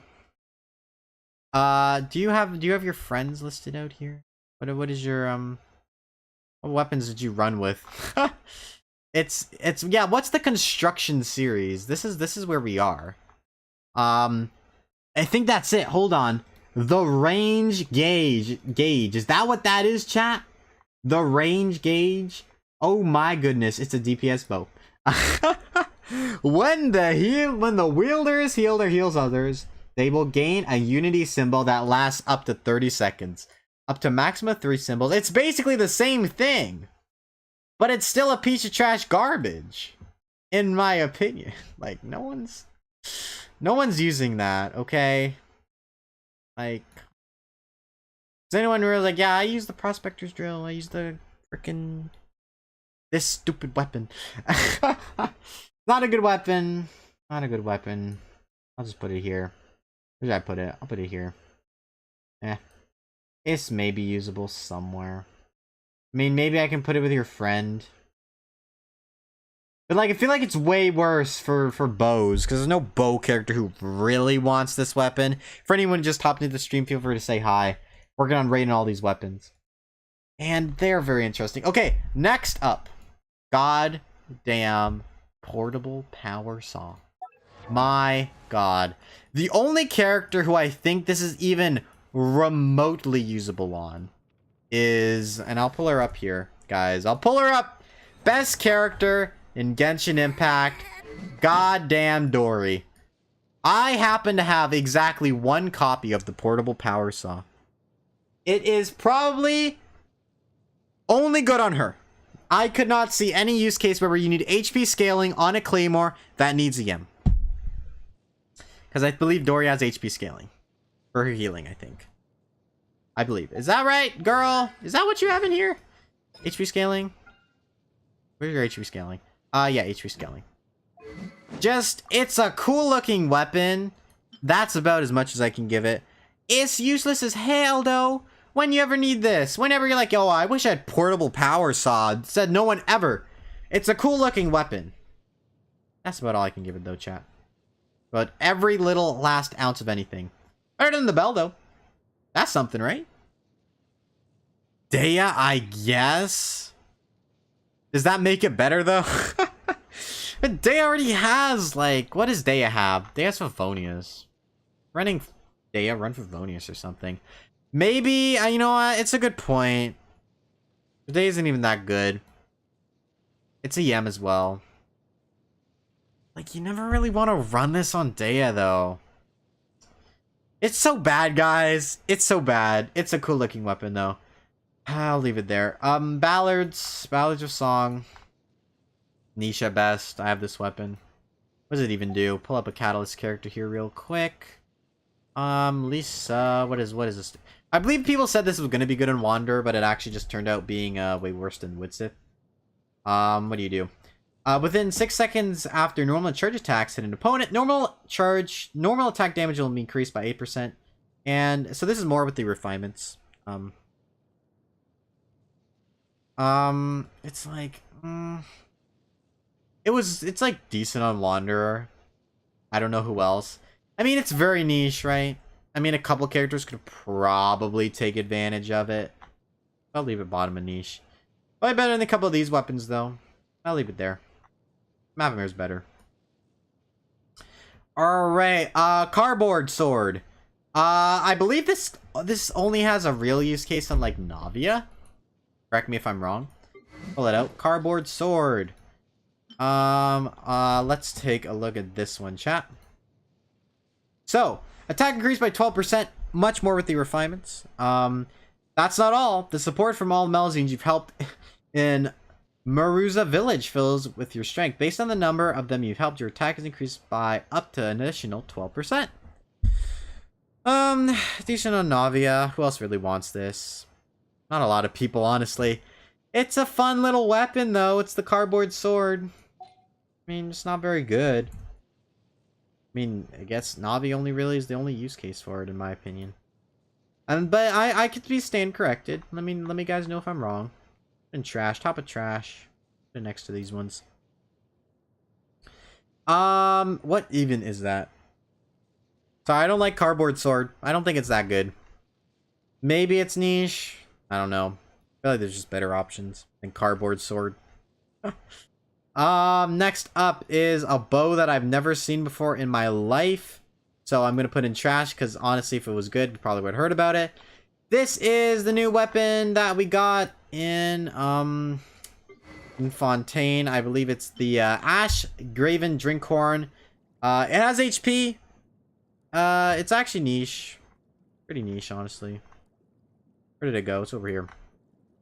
Do you have your friends listed out here? What is your what weapons did you run with? it's yeah, what's the construction series? This is where we are. I think that's it. Hold on. The range gauge. Is that what that is, chat? The range gauge? Oh my goodness, it's a DPS bow. When the wielders heal or heals others, they will gain a unity symbol that lasts up to 30 seconds. Up to maximum 3 symbols. It's basically the same thing. But it's still a piece of trash garbage. In my opinion. Like, no one's using that, okay? Like, is anyone really like, yeah, I use the Prospector's Drill, I use the freaking this stupid weapon. Not a good weapon. Not a good weapon. I'll just put it here. Where did I put it? I'll put it here. It's maybe usable somewhere. I mean, maybe I can put it with your friend. But like, I feel like it's way worse for bows, because there's no bow character who really wants this weapon. For anyone who just hopped into the stream, feel free to say hi. Working on rating all these weapons. And they're very interesting. Okay, next up. God damn portable power saw. My god. The only character who I think this is even remotely usable on is, and I'll pull her up here, guys. I'll pull her up. Best character in Genshin Impact. Goddamn Dory. I happen to have exactly 1 copy of the portable power saw. It is probably only good on her. I could not see any use case where you need HP scaling on a Claymore that needs EM. Because I believe Dory has HP scaling. For her healing, I think. I believe. Is that right, girl? Is that what you have in here? HP scaling? Where's your HP scaling? Yeah, HP scaling. Just, it's a cool looking weapon. That's about as much as I can give it. It's useless as hell, though. When you ever need this. Whenever you're like, oh, I wish I had portable power saw. Said no one ever. It's a cool looking weapon. That's about all I can give it, though, chat. But every little last ounce of anything. Better than the bell, though. That's something, right? Daya, I guess. Does that make it better, though? But Daya already has, like, what does Daya have? Daya has Favonius. Running Daya, run Favonius or something. Maybe, you know what? It's a good point. Daya isn't even that good. It's a EM as well. Like, you never really want to run this on Daya, though. It's so bad, guys. It's so bad. It's a cool looking weapon, though. I'll leave it there. Ballads of Song. Niche at best. I have this weapon. What does it even do? Pull up a Catalyst character here real quick. Lisa, what is this? I believe people said this was going to be good in Wander, but it actually just turned out being way worse than Widsith. What do you do? Within 6 seconds after normal charge attacks hit an opponent, normal attack damage will be increased by 8%. And so this is more with the refinements. It's like, it's like decent on Wanderer. I don't know who else. I mean, it's very niche, right? I mean, a couple characters could probably take advantage of it. I'll leave it bottom of niche. Probably better than a couple of these weapons, though. I'll leave it there. Mavamir's better. Alright, Cardboard Sword. I believe this only has a real use case on, like, Navia. Correct me if I'm wrong. Pull it out. Cardboard Sword. Let's take a look at this one, chat. So, attack increased by 12%, much more with the refinements. That's not all. The support from all Melazines you've helped in Maruza Village fills with your strength. Based on the number of them you've helped, your attack is increased by up to an additional 12%. Decent on Navia. Who else really wants this? Not a lot of people, honestly. It's a fun little weapon, though. It's the cardboard sword. I mean, it's not very good. I mean, I guess Navi only really is the only use case for it, in my opinion. But I could be stand corrected. Let me guys know if I'm wrong. And trash, top of trash. Put it next to these ones. What even is that? Sorry, I don't like cardboard sword. I don't think it's that good. Maybe it's niche. I don't know. I feel like there's just better options than cardboard sword. Next up is a bow that I've never seen before in my life. So I'm going to put in trash because honestly, if it was good, we probably would have heard about it. This is the new weapon that we got in Fontaine. I believe it's the Ash Graven Drinkhorn. It has HP. It's actually niche. Pretty niche, honestly. Where did it go? It's over here.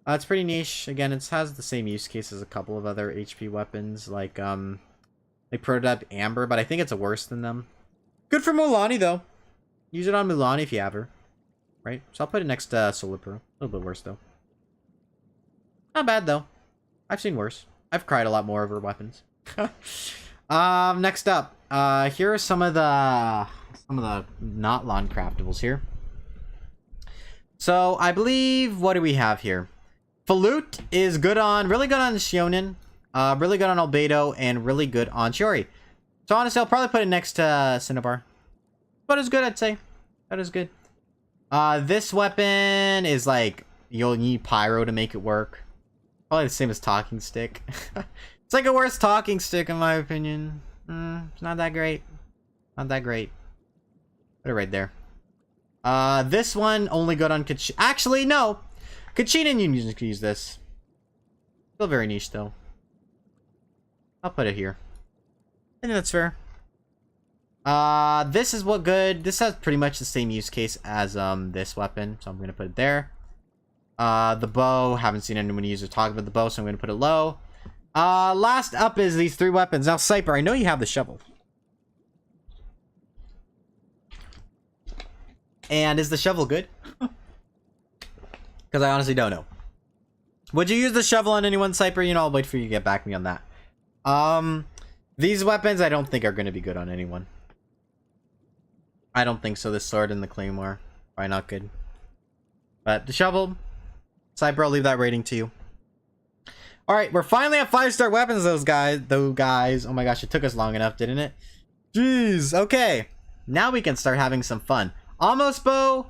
It's pretty niche. Again, it has the same use case as a couple of other HP weapons, like Prototype Amber, but I think it's a worse than them. Good for Mulaney, though. Use it on Mulaney if you have her. Right? So I'll put it next to Solar Pearl. A little bit worse, though. Not bad, though. I've seen worse. I've cried a lot more over weapons. Next up. Here are some of the not lawn craftables here. So, I believe, what do we have here? Falute is good on, really good on Shionin, really good on Albedo, and really good on Shiori. So honestly, I'll probably put it next to Cinnabar. But it's good, I'd say. That is good. This weapon is like, you'll need Pyro to make it work. Probably the same as Talking Stick. It's like a worse Talking Stick in my opinion. It's not that great. Not that great. Put it right there. This one only good on Kachina. Actually, no. Kachina and Union can use this. Still very niche, though. I'll put it here. I think that's fair. This is what good. This has pretty much the same use case as this weapon, so I'm gonna put it there. The bow. Haven't seen anyone use or talk about the bow, so I'm gonna put it low. Last up is these three weapons. Now, Cyper, I know you have the shovel. And is the shovel good? Because I honestly don't know. Would you use the shovel on anyone, Cyper? You know, I'll wait for you to get back to me on that. These weapons I don't think are going to be good on anyone. I don't think so. This sword and the claymore. Probably not good. But the shovel, Cyper, I'll leave that rating to you. Alright, we're finally at 5-star weapons, those guys. Oh my gosh, it took us long enough, didn't it? Jeez, okay. Now we can start having some fun. Almost Bow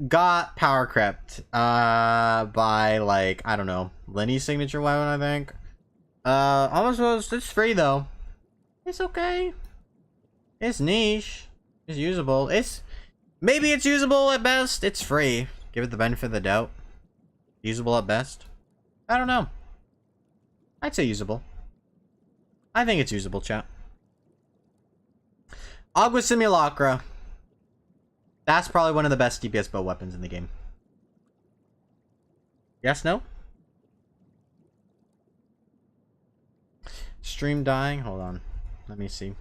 got power crept by, like, I don't know, Lenny's signature weapon, I think. Almost Bow, it's free, though. It's okay. It's niche. It's usable. Maybe it's usable at best. It's free. Give it the benefit of the doubt. Usable at best. I don't know. I'd say usable. I think it's usable, chat. Agua Simulacra. That's probably one of the best DPS bow weapons in the game. Yes, no? Stream dying? Hold on. Let me see.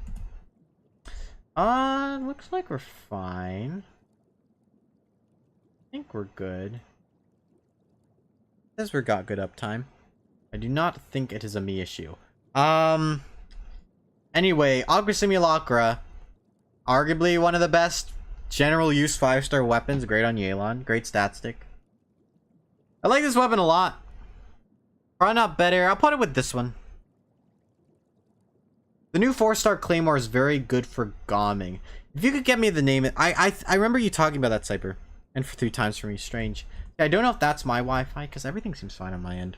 Looks like we're fine. I think we're good. Says we got good uptime. I do not think it is a me issue. Anyway, Agua Simulacra. Arguably one of the best general use 5-star weapons. Great on Yelan. Great stat stick. I like this weapon a lot. Probably not better. I'll put it with this one. The new 4-star Claymore is very good for gomming. If you could get me the name, I remember you talking about that, Cyper. And for 3 times for me, strange. Yeah, I don't know if that's my Wi-Fi, because everything seems fine on my end.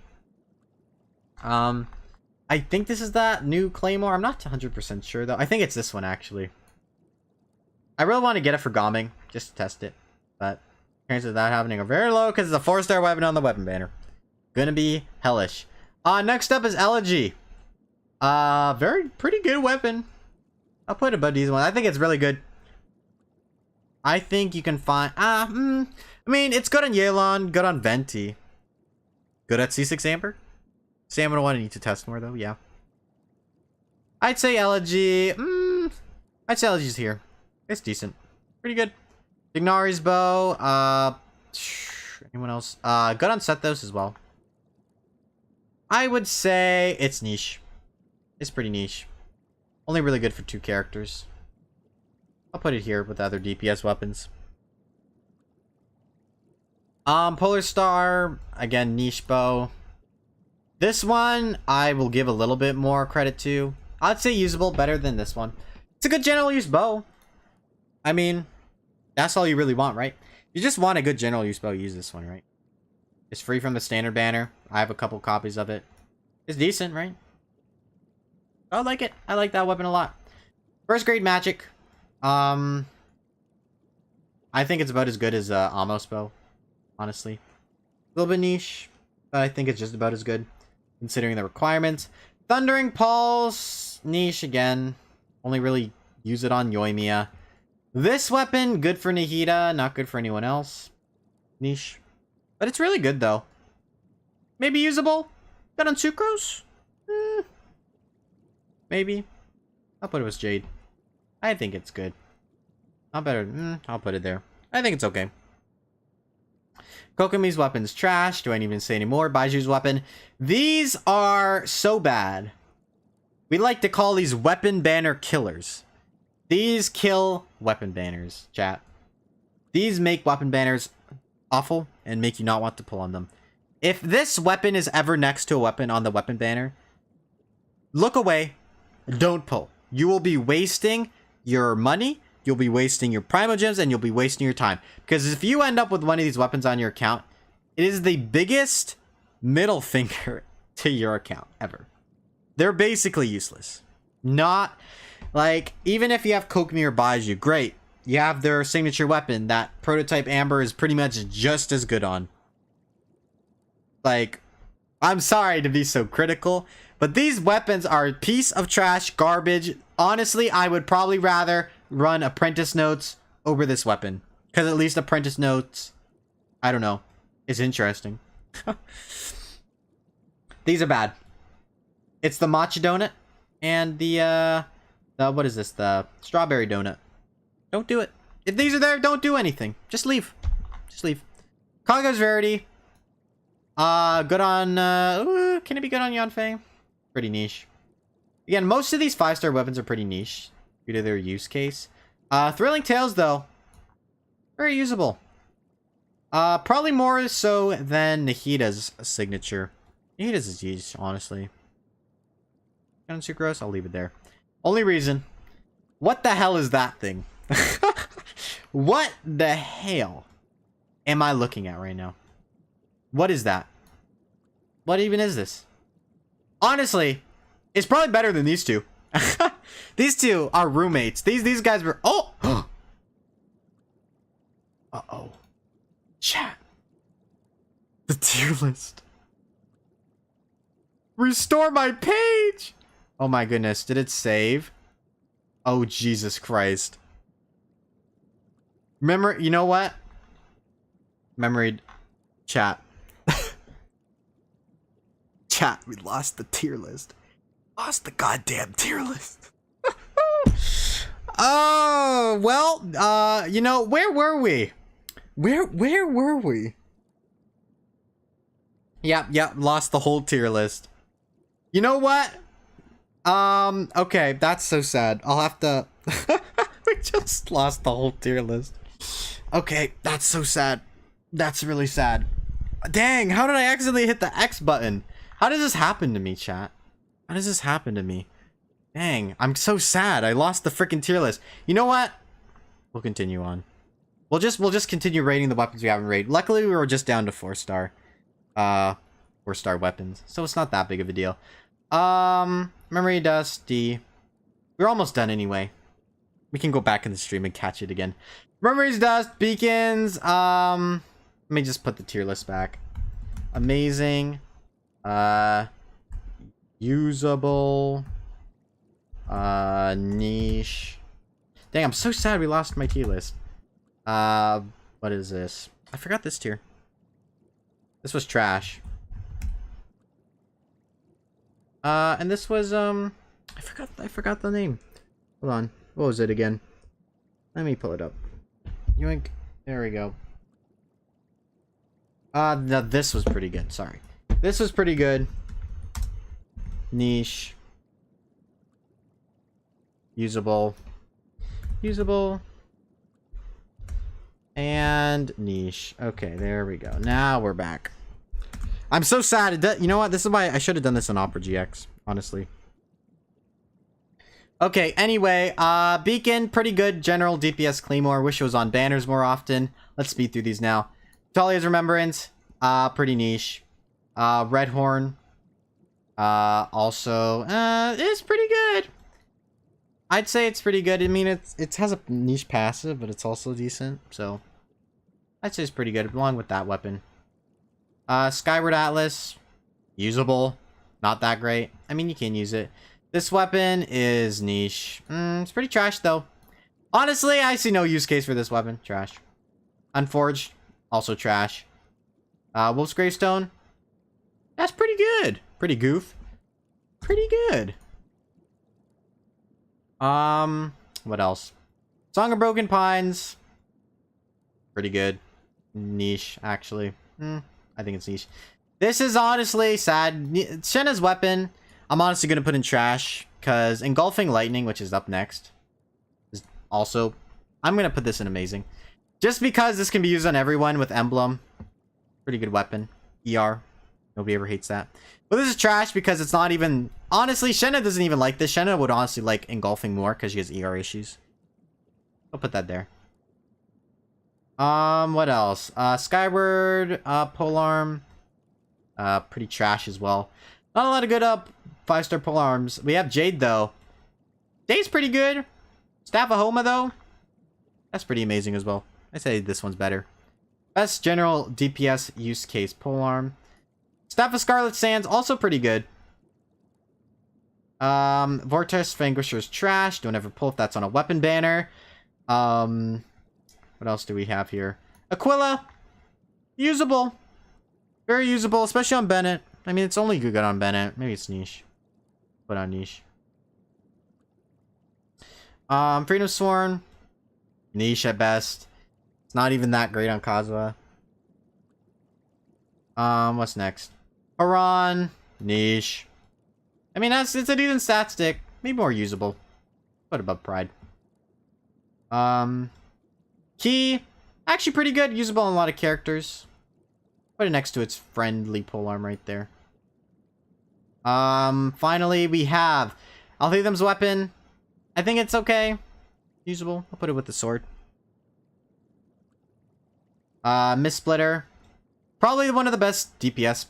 I think this is that new Claymore. I'm not 100% sure, though. I think it's this one, actually. I really want to get it for gomming, just to test it. But chances of that happening are very low, because it's a 4-star weapon on the weapon banner. Gonna be hellish. Next up is Elegy. Pretty good weapon. I'll put it above these ones. I think it's really good. I think you can find... I mean, it's good on Yelan, good on Venti. Good at C6 Amber. Stamina 1, I need to test more, though, yeah. I'd say Elegy... I'd say Elegy's here. It's decent. Pretty good. Ignari's bow. Anyone else? Good on Sethos as well. I would say it's niche. It's pretty niche. Only really good for 2 characters. I'll put it here with the other DPS weapons. Polar Star, again, niche bow. This one, I will give a little bit more credit to. I'd say usable, better than this one. It's a good general use bow. I mean, that's all you really want, right? You just want a good general use bow, use this one, right? It's free from the standard banner. I have a couple copies of it. It's decent, right? I like it. I like that weapon a lot. First grade magic. I think it's about as good as Amos bow, honestly. A little bit niche, but I think it's just about as good, considering the requirements. Thundering Pulse, niche again. Only really use it on Yoimiya. This weapon, good for Nahida, not good for anyone else. Niche. But it's really good, though. Maybe usable? Good on Sucrose? Maybe. I'll put it with Jade. I think it's good. Not better. I'll put it there. I think it's okay. Kokomi's weapon's trash. Do I even say anymore? Baiju's weapon. These are so bad. We like to call these weapon banner killers. These kill weapon banners, chat. These make weapon banners awful and make you not want to pull on them. If this weapon is ever next to a weapon on the weapon banner, look away. Don't pull. You will be wasting your money. You'll be wasting your Primogems, and you'll be wasting your time. Because if you end up with one of these weapons on your account, it is the biggest middle finger to your account ever. They're basically useless. Not like, even if you have Kokomi or Baiju, great. You have their signature weapon that Prototype Amber is pretty much just as good on. Like, I'm sorry to be so critical, but these weapons are a piece of trash, garbage. Honestly, I would probably rather run Apprentice Notes over this weapon. Because at least Apprentice Notes, I don't know, is interesting. These are bad. It's the matcha donut and the what is this? The strawberry donut. Don't do it. If these are there, don't do anything. Just leave. Just leave. Kaga's Verity. Good on, can it be good on Yanfei? Pretty niche. Again, most of these 5-star weapons are pretty niche due to their use case. Thrilling Tales, though. Very usable. Probably more so than Nahida's signature. Nahida's is used, honestly. On Sucrose, I'll leave it there. Only reason. What the hell is that thing? What the hell am I looking at right now? What is that? What even is this? Honestly, it's probably better than these two. These two are roommates. These guys were... Oh! Uh-oh. Chat. The tier list. Restore my page! Oh my goodness. Did it save? Oh, Jesus Christ. Remember, you know what? Memory chat. Chat, we lost the tier list. Lost the goddamn tier list. Oh, well, you know, where were we? Where were we? Yep, lost the whole tier list. You know what? Okay, that's so sad. I'll have to... We just lost the whole tier list. Okay, that's so sad. That's really sad. Dang, how did I accidentally hit the X button? How does this happen to me, chat? How does this happen to me? Dang, I'm so sad. I lost the freaking tier list. You know what? We'll continue on. We'll just continue rating the weapons we haven't rated. Luckily, we were just down to 4-star. 4-star weapons. So it's not that big of a deal. Memory Dust, D. We're almost done anyway. We can go back in the stream and catch it again. Memories Dust, Beacons, let me just put the tier list back. Amazing. Usable. Niche. Dang, I'm so sad we lost my tier list. What is this? I forgot this tier. This was trash. And this was, I forgot the name. Hold on. What was it again? Let me pull it up. Yoink. There we go. No, this was pretty good. Sorry. This was pretty good. Niche. Usable. Usable. And niche. Okay, there we go. Now we're back. I'm so sad. You know what? This is why I should have done this on Opera GX, honestly. Okay, anyway, Beacon, pretty good. General DPS Claymore. Wish it was on banners more often. Let's speed through these now. Talia's Remembrance, pretty niche. Red Horn, also, it's pretty good. I'd say it's pretty good. I mean, it has a niche passive, but it's also decent. So, I'd say it's pretty good, along with that weapon. Skyward Atlas, usable. Not that great. I mean, you can use it. This weapon is niche. It's pretty trash, though. Honestly, I see no use case for this weapon. Trash. Unforged, also trash. Wolf's Gravestone, that's pretty good. Pretty goof. Pretty good. What else? Song of Broken Pines, pretty good. Niche, actually. I think it's niche. This is honestly sad. Shenna's weapon, I'm honestly gonna put in trash, because Engulfing Lightning, which is up next, is also, I'm gonna put this in amazing. Just because this can be used on everyone with Emblem. Pretty good weapon. ER. Nobody ever hates that. But this is trash because it's not even... Honestly, Shenna doesn't even like this. Shenna would honestly like Engulfing more because she has ER issues. I'll put that there. What else? Skyward, Polearm. Pretty trash as well. Not a lot of good 5-star Polearms. We have Jade, though. Jade's pretty good. Staff of Homa, though. That's pretty amazing as well. I say this one's better. Best general DPS use case, Polearm. Staff of Scarlet Sands, also pretty good. Vortex Vanquisher's trash. Don't ever pull if that's on a weapon banner. What else do we have here? Aquila, usable. Very usable, especially on Bennett. I mean, it's only good on Bennett. Maybe it's niche. Put on niche. Freedom Sworn, niche at best. It's not even that great on Kazuha. What's next? Haran, niche. I mean, it's a decent stat stick. Maybe more usable. Put above Pride. Key, actually pretty good. Usable on a lot of characters. Put it next to its friendly polearm right there. Finally, we have Althedem's weapon. I think it's okay. Usable. I'll put it with the sword. Mist Splitter. Probably one of the best DPS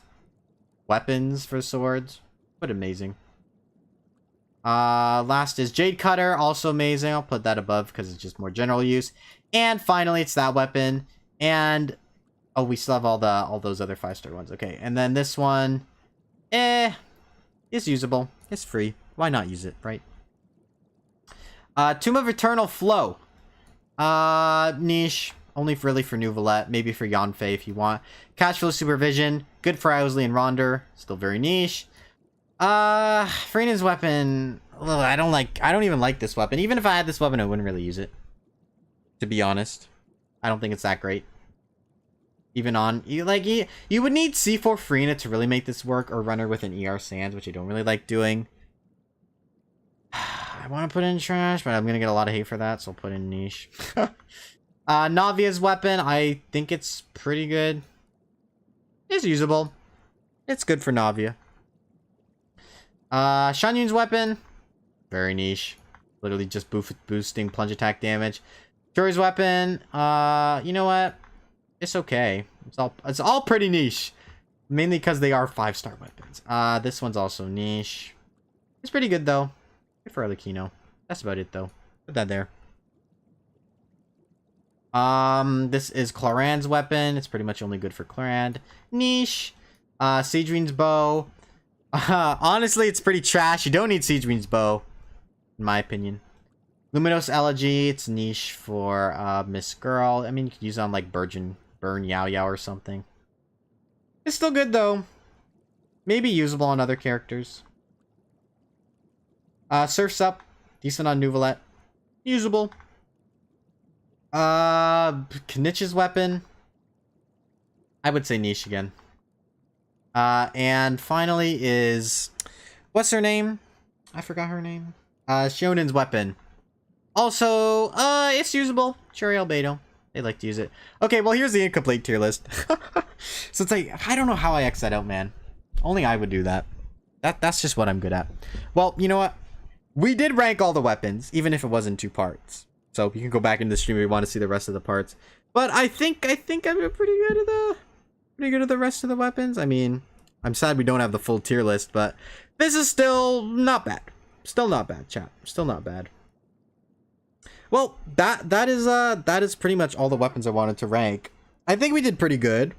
weapons for swords. But amazing. Last is Jade Cutter. Also amazing. I'll put that above because it's just more general use. And finally, it's that weapon. And oh, we still have all those other 5-star ones. Okay, and then this one, it's usable. It's free. Why not use it, right? Tomb of Eternal Flow. Niche. Only really for New Valette. Maybe for Yanfei if you want. Cashflow Supervision. Good for Owsley and Ronder. Still very niche. Farina's weapon. Ugh, I don't even like this weapon. Even if I had this weapon, I wouldn't really use it. To be honest. I don't think it's that great. Even on... You would need C4 Farina to really make this work. Or run her with an ER Sands, which I don't really like doing. I want to put in trash, but I'm going to get a lot of hate for that. So I'll put in niche. Navia's weapon, I think it's pretty good. It's usable. It's good for Navia. Shanyun's weapon, very niche. Literally just boosting plunge attack damage. Shuri's weapon, you know what? It's okay. It's all pretty niche. Mainly because they are 5-star weapons. This one's also niche. It's pretty good though. Good for Arlecchino. That's about it though. Put that there. This is Cloran's weapon. It's pretty much only good for Clorand. Niche. Seadrine's bow. Honestly, it's pretty trash. You don't need Siege Queen's bow, in my opinion. Luminous Elegy, it's niche for Miss Girl. I mean, you could use it on like Burn Yao Yao or something. It's still good though. Maybe usable on other characters. Surf's Up, decent on Nuvolette. Usable. Knich's weapon. I would say niche again. And finally is... What's her name? I forgot her name. Shonin's weapon. Also, it's usable. Cherry Albedo. They like to use it. Okay, well, here's the incomplete tier list. So it's like, I don't know how I X that out, man. Only I would do that. That's just what I'm good at. Well, you know what? We did rank all the weapons, even if it was in 2 parts. So you can go back into the stream if you want to see the rest of the parts. But I think I'm pretty good at the rest of the weapons. I mean, I'm sad we don't have the full tier list, but this is still not bad. Still not bad, chat. Still not bad. Well, that is pretty much all the weapons I wanted to rank. I think we did pretty good.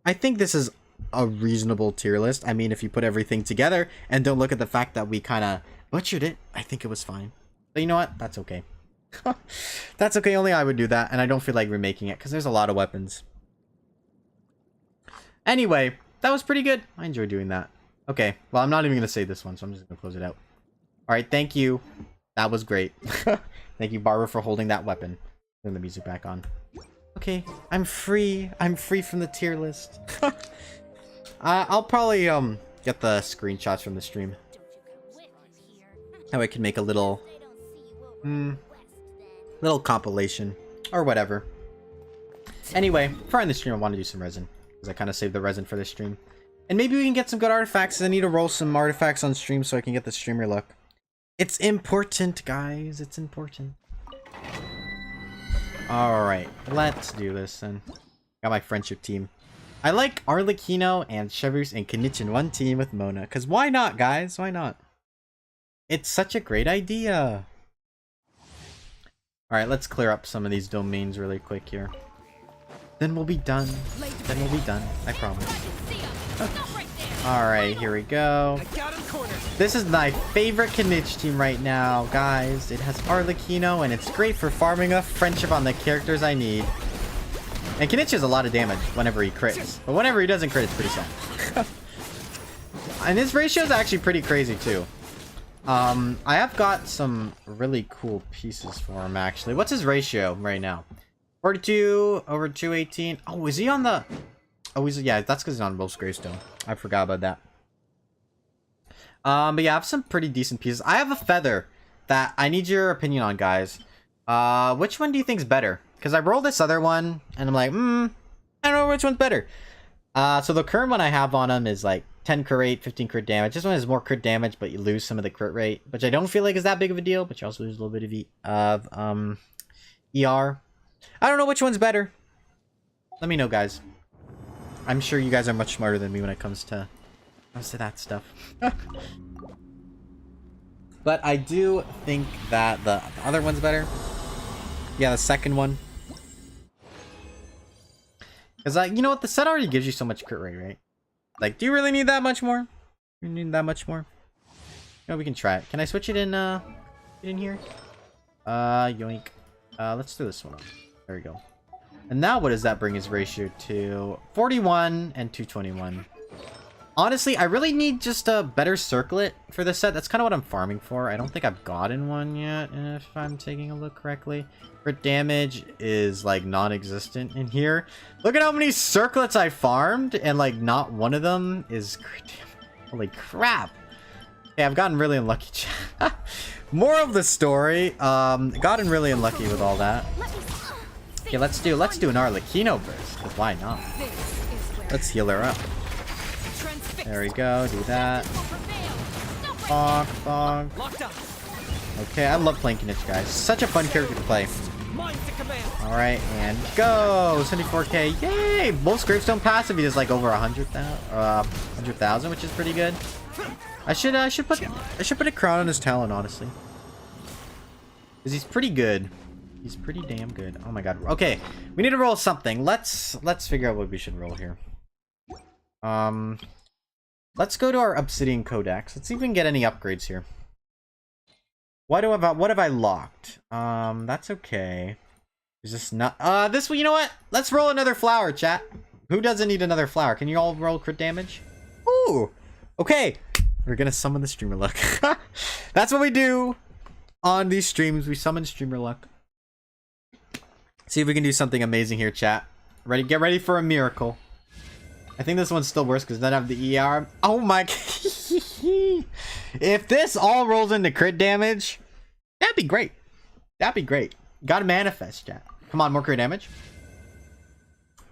I think this is a reasonable tier list. I mean, if you put everything together and don't look at the fact that we kind of butchered it, I think it was fine. But you know what? That's okay. That's okay. Only I would do that, and I don't feel like remaking it because there's a lot of weapons. Anyway, that was pretty good. I enjoyed doing that. Okay, well, I'm not even going to say this one, so I'm just going to close it out. Alright, thank you. That was great. Thank you, Barbara, for holding that weapon. Turn the music back on. Okay, I'm free. I'm free from the tier list. I'll probably get the screenshots from the stream. How I can make a little little compilation or whatever. Anyway, for in the stream, I want to do some resin because I kind of saved the resin for this stream, and maybe we can get some good artifacts. I need to roll some artifacts on stream so I can get the streamer look. It's important, guys. It's important. Alright, let's do this then. Got my friendship team. I like Arlecchino and Chevreuse and Knich in one team with Mona. Because why not, guys? Why not? It's such a great idea. Alright, let's clear up some of these domains really quick here. Then we'll be done. Then we'll be done. I promise. Alright, here we go. This is my favorite Knich team right now, guys. It has Arlecchino, and it's great for farming a friendship on the characters I need. And Knich has a lot of damage whenever he crits. But whenever he doesn't crit, it's pretty sad. And his ratio is actually pretty crazy, too. I have got some really cool pieces for him, actually. What's his ratio right now? 42 over 218. Oh, is he on the... Oh, yeah, that's because he's on Wolf's Gravestone. I forgot about that. But yeah, I have some pretty decent pieces. I have a feather that I need your opinion on, guys. Which one do you think's better? Because I rolled this other one, and I'm like, I don't know which one's better. So the current one I have on him is like 10 crit rate, 15 crit damage. This one has more crit damage, but you lose some of the crit rate, which I don't feel like is that big of a deal, but you also lose a little bit of ER. I don't know which one's better. Let me know, guys. I'm sure you guys are much smarter than me when it comes to that stuff. But I do think that the other one's better. Yeah, the second one. Because, you know what? The set already gives you so much crit rate, right? Like, do you really need that much more? You need that much more? No, we can try it. Can I switch it in here? Yoink. Let's do this one up. There we go. And now what does that bring his ratio to? 41 and 221. Honestly, I really need just a better circlet for this set. That's kind of what I'm farming for. I don't think I've gotten one yet, if I'm taking a look correctly. Crit damage is, like, non-existent in here. Look at how many circlets I farmed, and, like, not one of them is crit damage. Holy crap. Okay, I've gotten really unlucky. More of the story. Gotten really unlucky with all that. Okay, let's do an Arlecchino burst, because why not? Let's heal her up. There we go, do that. Bonk, bonk. Okay, I love playing Knich, guys. Such a fun character to play. Alright, and go! 74k, yay! Wolf's Gravestone passive, he does like over 100,000, which is pretty good. I should put a crown on his talent, honestly. Because he's pretty good. He's pretty damn good. Oh my god. Okay, we need to roll something. Let's figure out what we should roll here. Let's go to our Obsidian Codex. Let's see if we can get any upgrades here. What have I locked? That's okay. Is this not this one? You know what? Let's roll another flower, chat. Who doesn't need another flower? Can you all roll crit damage? Ooh. Okay. We're gonna summon the streamer luck. That's what we do on these streams. We summon streamer luck. See if we can do something amazing here, chat. Ready? Get ready for a miracle. I think this one's still worse because then I have the ER. Oh my. If this all rolls into crit damage, that'd be great. That'd be great. Gotta manifest, chat. Come on, more crit damage.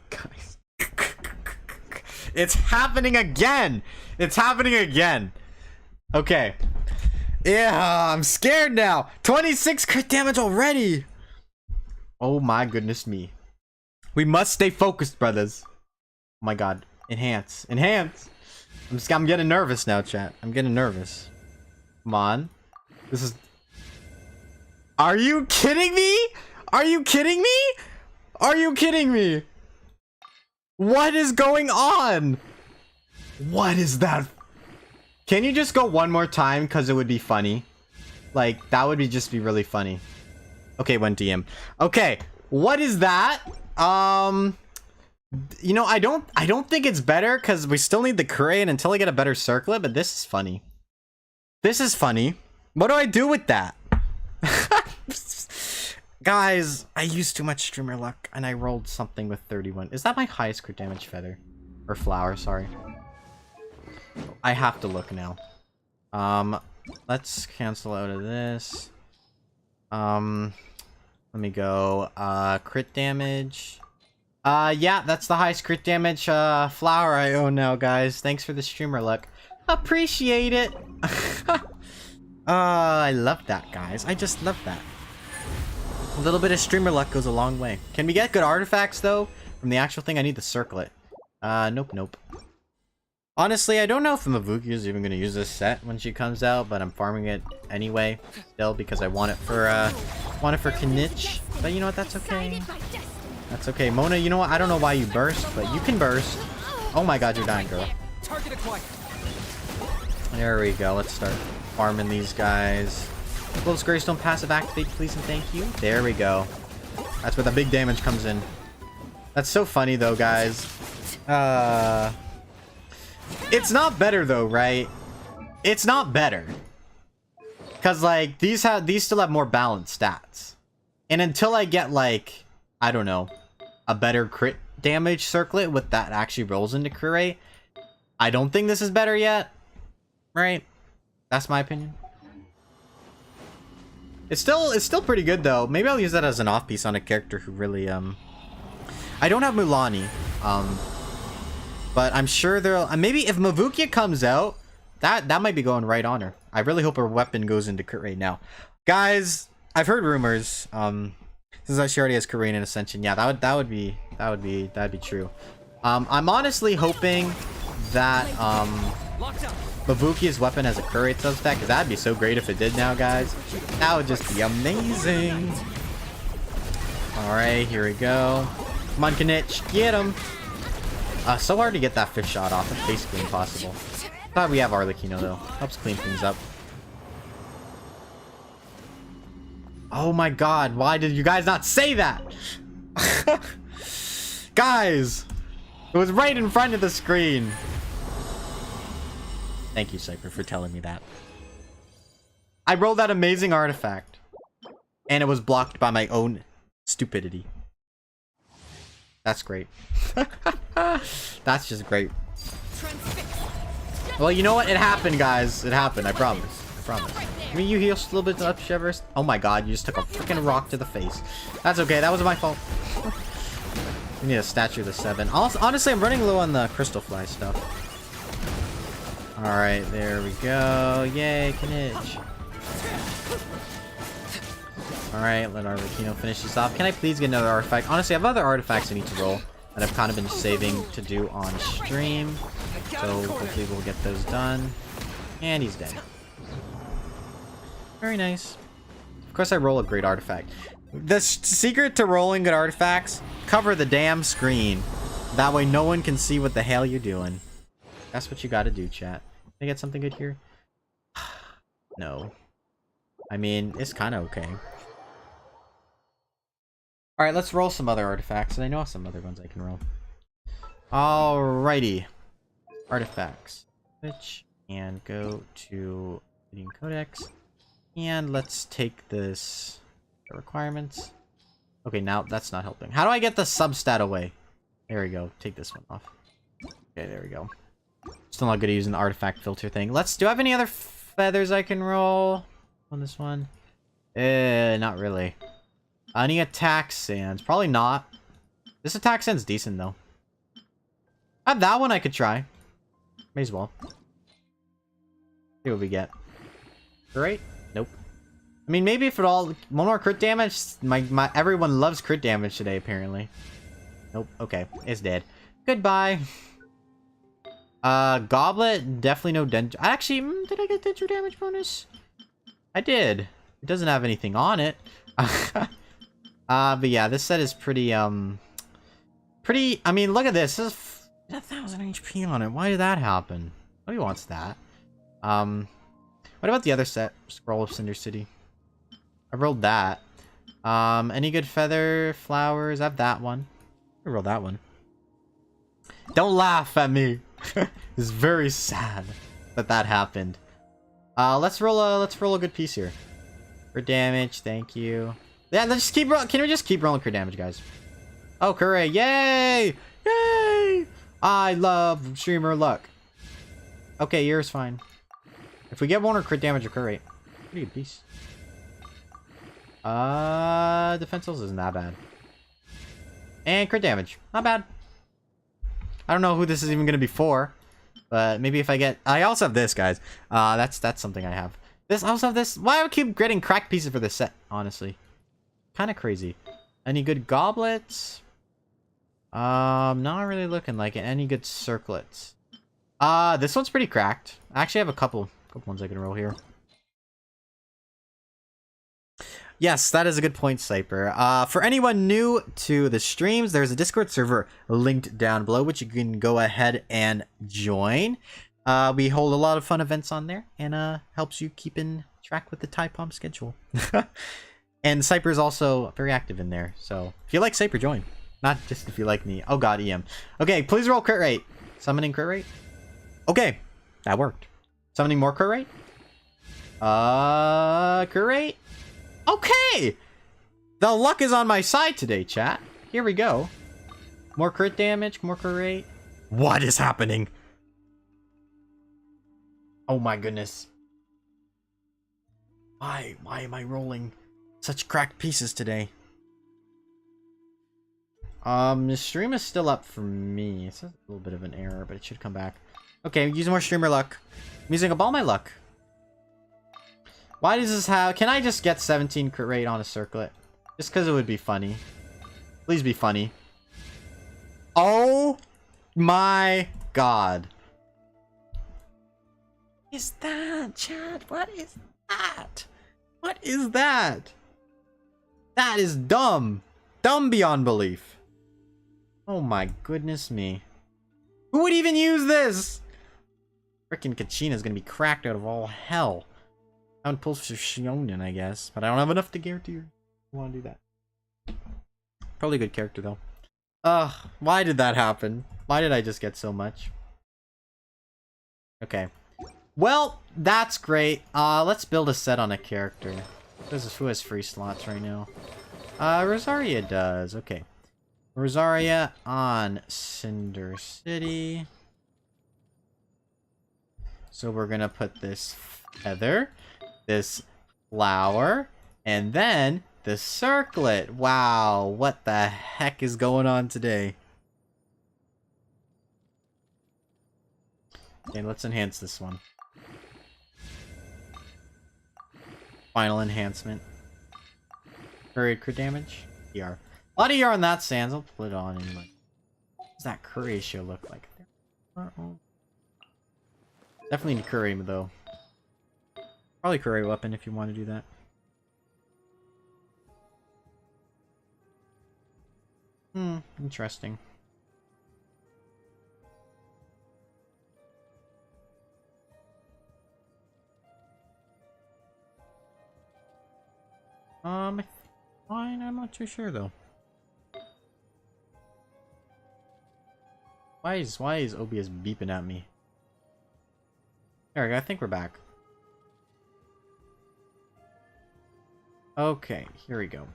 Guys. It's happening again. It's happening again. Okay. Yeah, I'm scared now. 26 crit damage already. Oh my goodness me. We must stay focused, brothers. Oh my god. Enhance. Enhance. I'm getting nervous now, chat. I'm getting nervous. Come on. This is... Are you kidding me? Are you kidding me? Are you kidding me? What is going on? What is that? Can you just go one more time? Because it would be funny. Like, that would just be really funny. Okay, went DM. Okay, what is that? You know, I don't think it's better because we still need the crane until I get a better circlet, but this is funny. This is funny. What do I do with that? Guys, I used too much streamer luck and I rolled something with 31. Is that my highest crit damage feather? Or flower, sorry. I have to look now. Let's cancel out of this. Let me go. Crit damage. Yeah, that's the highest crit damage flower I own now, guys. Thanks for the streamer luck. Appreciate it. I love that, guys. I just love that. A little bit of streamer luck goes a long way. Can we get good artifacts, though? From the actual thing, I need the circlet. Nope. Honestly, I don't know if Mavuki is even going to use this set when she comes out, but I'm farming it anyway, still, because I want it for Kinich. But you know what? That's okay. That's okay. Mona, you know what? I don't know why you burst, but you can burst. Oh my god, you're dying, girl. There we go. Let's start farming these guys. Close Greystone passive activate, please and thank you. There we go. That's where the big damage comes in. That's so funny, though, guys. It's not better, though, right? It's not better. Because, like, these still have more balanced stats. And until I get, like, I don't know, a better crit damage circlet with that actually rolls into crit rate, I don't think this is better yet. Right? That's my opinion. It's still pretty good, though. Maybe I'll use that as an off-piece on a character who really, I don't have Mulani, but I'm sure there'll... maybe if Mavukia comes out, that might be going right on her. I really hope her weapon goes into crit rate now. Guys, I've heard rumors, since she already has Korean and Ascension. Yeah, that'd be true. I'm honestly hoping that, Mavukia's weapon has a crit rate substack, because that'd be so great if it did now, guys. That would just be amazing. Alright, here we go. Come on, Kinich, get him. So hard to get that fish shot off. It's basically impossible. Glad we have Arlecchino, though. Helps clean things up. Oh my god, why did you guys not say that? Guys! It was right in front of the screen. Thank you, Cypher, for telling me that. I rolled that amazing artifact. And it was blocked by my own stupidity. That's great. That's just great. Well, you know what? It happened, guys. It happened. I promise. I promise. Can you heal just a little bit up, Shivers? Oh my god, you just took a freaking rock to the face. That's okay. That was my fault. We need a statue of the 7. Honestly, I'm running low on the crystal fly stuff. Alright, there we go. Yay, Kinich. Alright, let Arlecchino finish this off. Can I please get another artifact? Honestly, I have other artifacts I need to roll that I've kind of been saving to do on stream. So hopefully we'll get those done. And he's dead. Very nice. Of course I roll a great artifact. The secret to rolling good artifacts, cover the damn screen. That way no one can see what the hell you're doing. That's what you gotta do, chat. Can I get something good here? No. I mean, it's kind of okay. Alright, let's roll some other artifacts. And I know some other ones I can roll. Alrighty. Artifacts. Switch. And go to Hidden Codex. And let's take this. Requirements. Okay, now that's not helping. How do I get the substat away? There we go. Take this one off. Okay, there we go. Still not good at using the artifact filter thing. Do I have any other feathers I can roll on this one? Not really. Any attack sands? Probably not. This attack sand's decent though. I have that one I could try. May as well. See what we get. Great. Nope. I mean, maybe if it all one more crit damage. My everyone loves crit damage today apparently. Nope. Okay, it's dead. Goodbye. Goblet, definitely no dent. Actually, did I get denture damage bonus? I did. It doesn't have anything on it. But yeah, this set is pretty, I mean, look at this. This is 1,000 HP on it. Why did that happen? Nobody wants that. What about the other set? Scroll of Cinder City. I rolled that. Any good feather flowers? I have that one. I rolled that one. Don't laugh at me. It's very sad that that happened. Let's roll a good piece here. For damage, thank you. Yeah, let's just keep rolling. Can we just keep rolling crit damage, guys? Oh, hooray! Yay! Yay! I love streamer luck. Okay, yours fine. If we get one or crit damage, occur rate. Pretty good piece. Defensives isn't that bad. And crit damage, not bad. I don't know who this is even gonna be for, but maybe if I get. I also have this, guys. That's something I have. This I also have this. Why do I keep getting cracked pieces for this set? Honestly, kind of crazy. Any good goblets? Not really looking like it. Any good circlets? This one's pretty cracked. I actually have a couple ones I can roll here. Yes, that is a good point, Cyper. For anyone new to the streams, there's a Discord server linked down below, which you can go ahead and join. We hold a lot of fun events on there, and helps you keep in track with the TyPom schedule. And Cyper is also very active in there, so if you like Cyper, join. Not just if you like me. Oh god, EM. Okay, please roll crit rate. Summoning crit rate. Okay, that worked. Summoning more crit rate. Crit rate. Okay! The luck is on my side today, chat. Here we go. More crit damage, more crit rate. What is happening? Oh my goodness. Why am I rolling such cracked pieces today? The stream is still up for me. It's a little bit of an error, but it should come back. Okay, using more streamer luck. I'm using up all my luck. Why does this have... Can I just get 17 crit rate on a circlet? Just because it would be funny. Please be funny. Oh my god. What is that, chat? What is that? What is that? That is dumb. Dumb beyond belief. Oh my goodness me. Who would even use this? Frickin' Kachina's gonna be cracked out of all hell. I would pull for Shionen, I guess, but I don't have enough to guarantee you. I want to do that. Probably a good character though. Ugh, why did that happen? Why did I just get so much? Okay. Well, that's great. Let's build a set on a character. Who has free slots right now? Rosaria does. Okay. Rosaria on Cinder City. So we're gonna put this feather, this flower, and then the circlet. Wow, what the heck is going on today? Okay, let's enhance this one. Final enhancement. Curry crit damage. ER. A lot of ER on that sands. I'll put it on and like. What does that curry ratio look like? Definitely need curry though. Probably curry weapon if you want to do that. Interesting. not too sure though. Why is OBS beeping at me? There we go, I think we're back. Okay, here we go.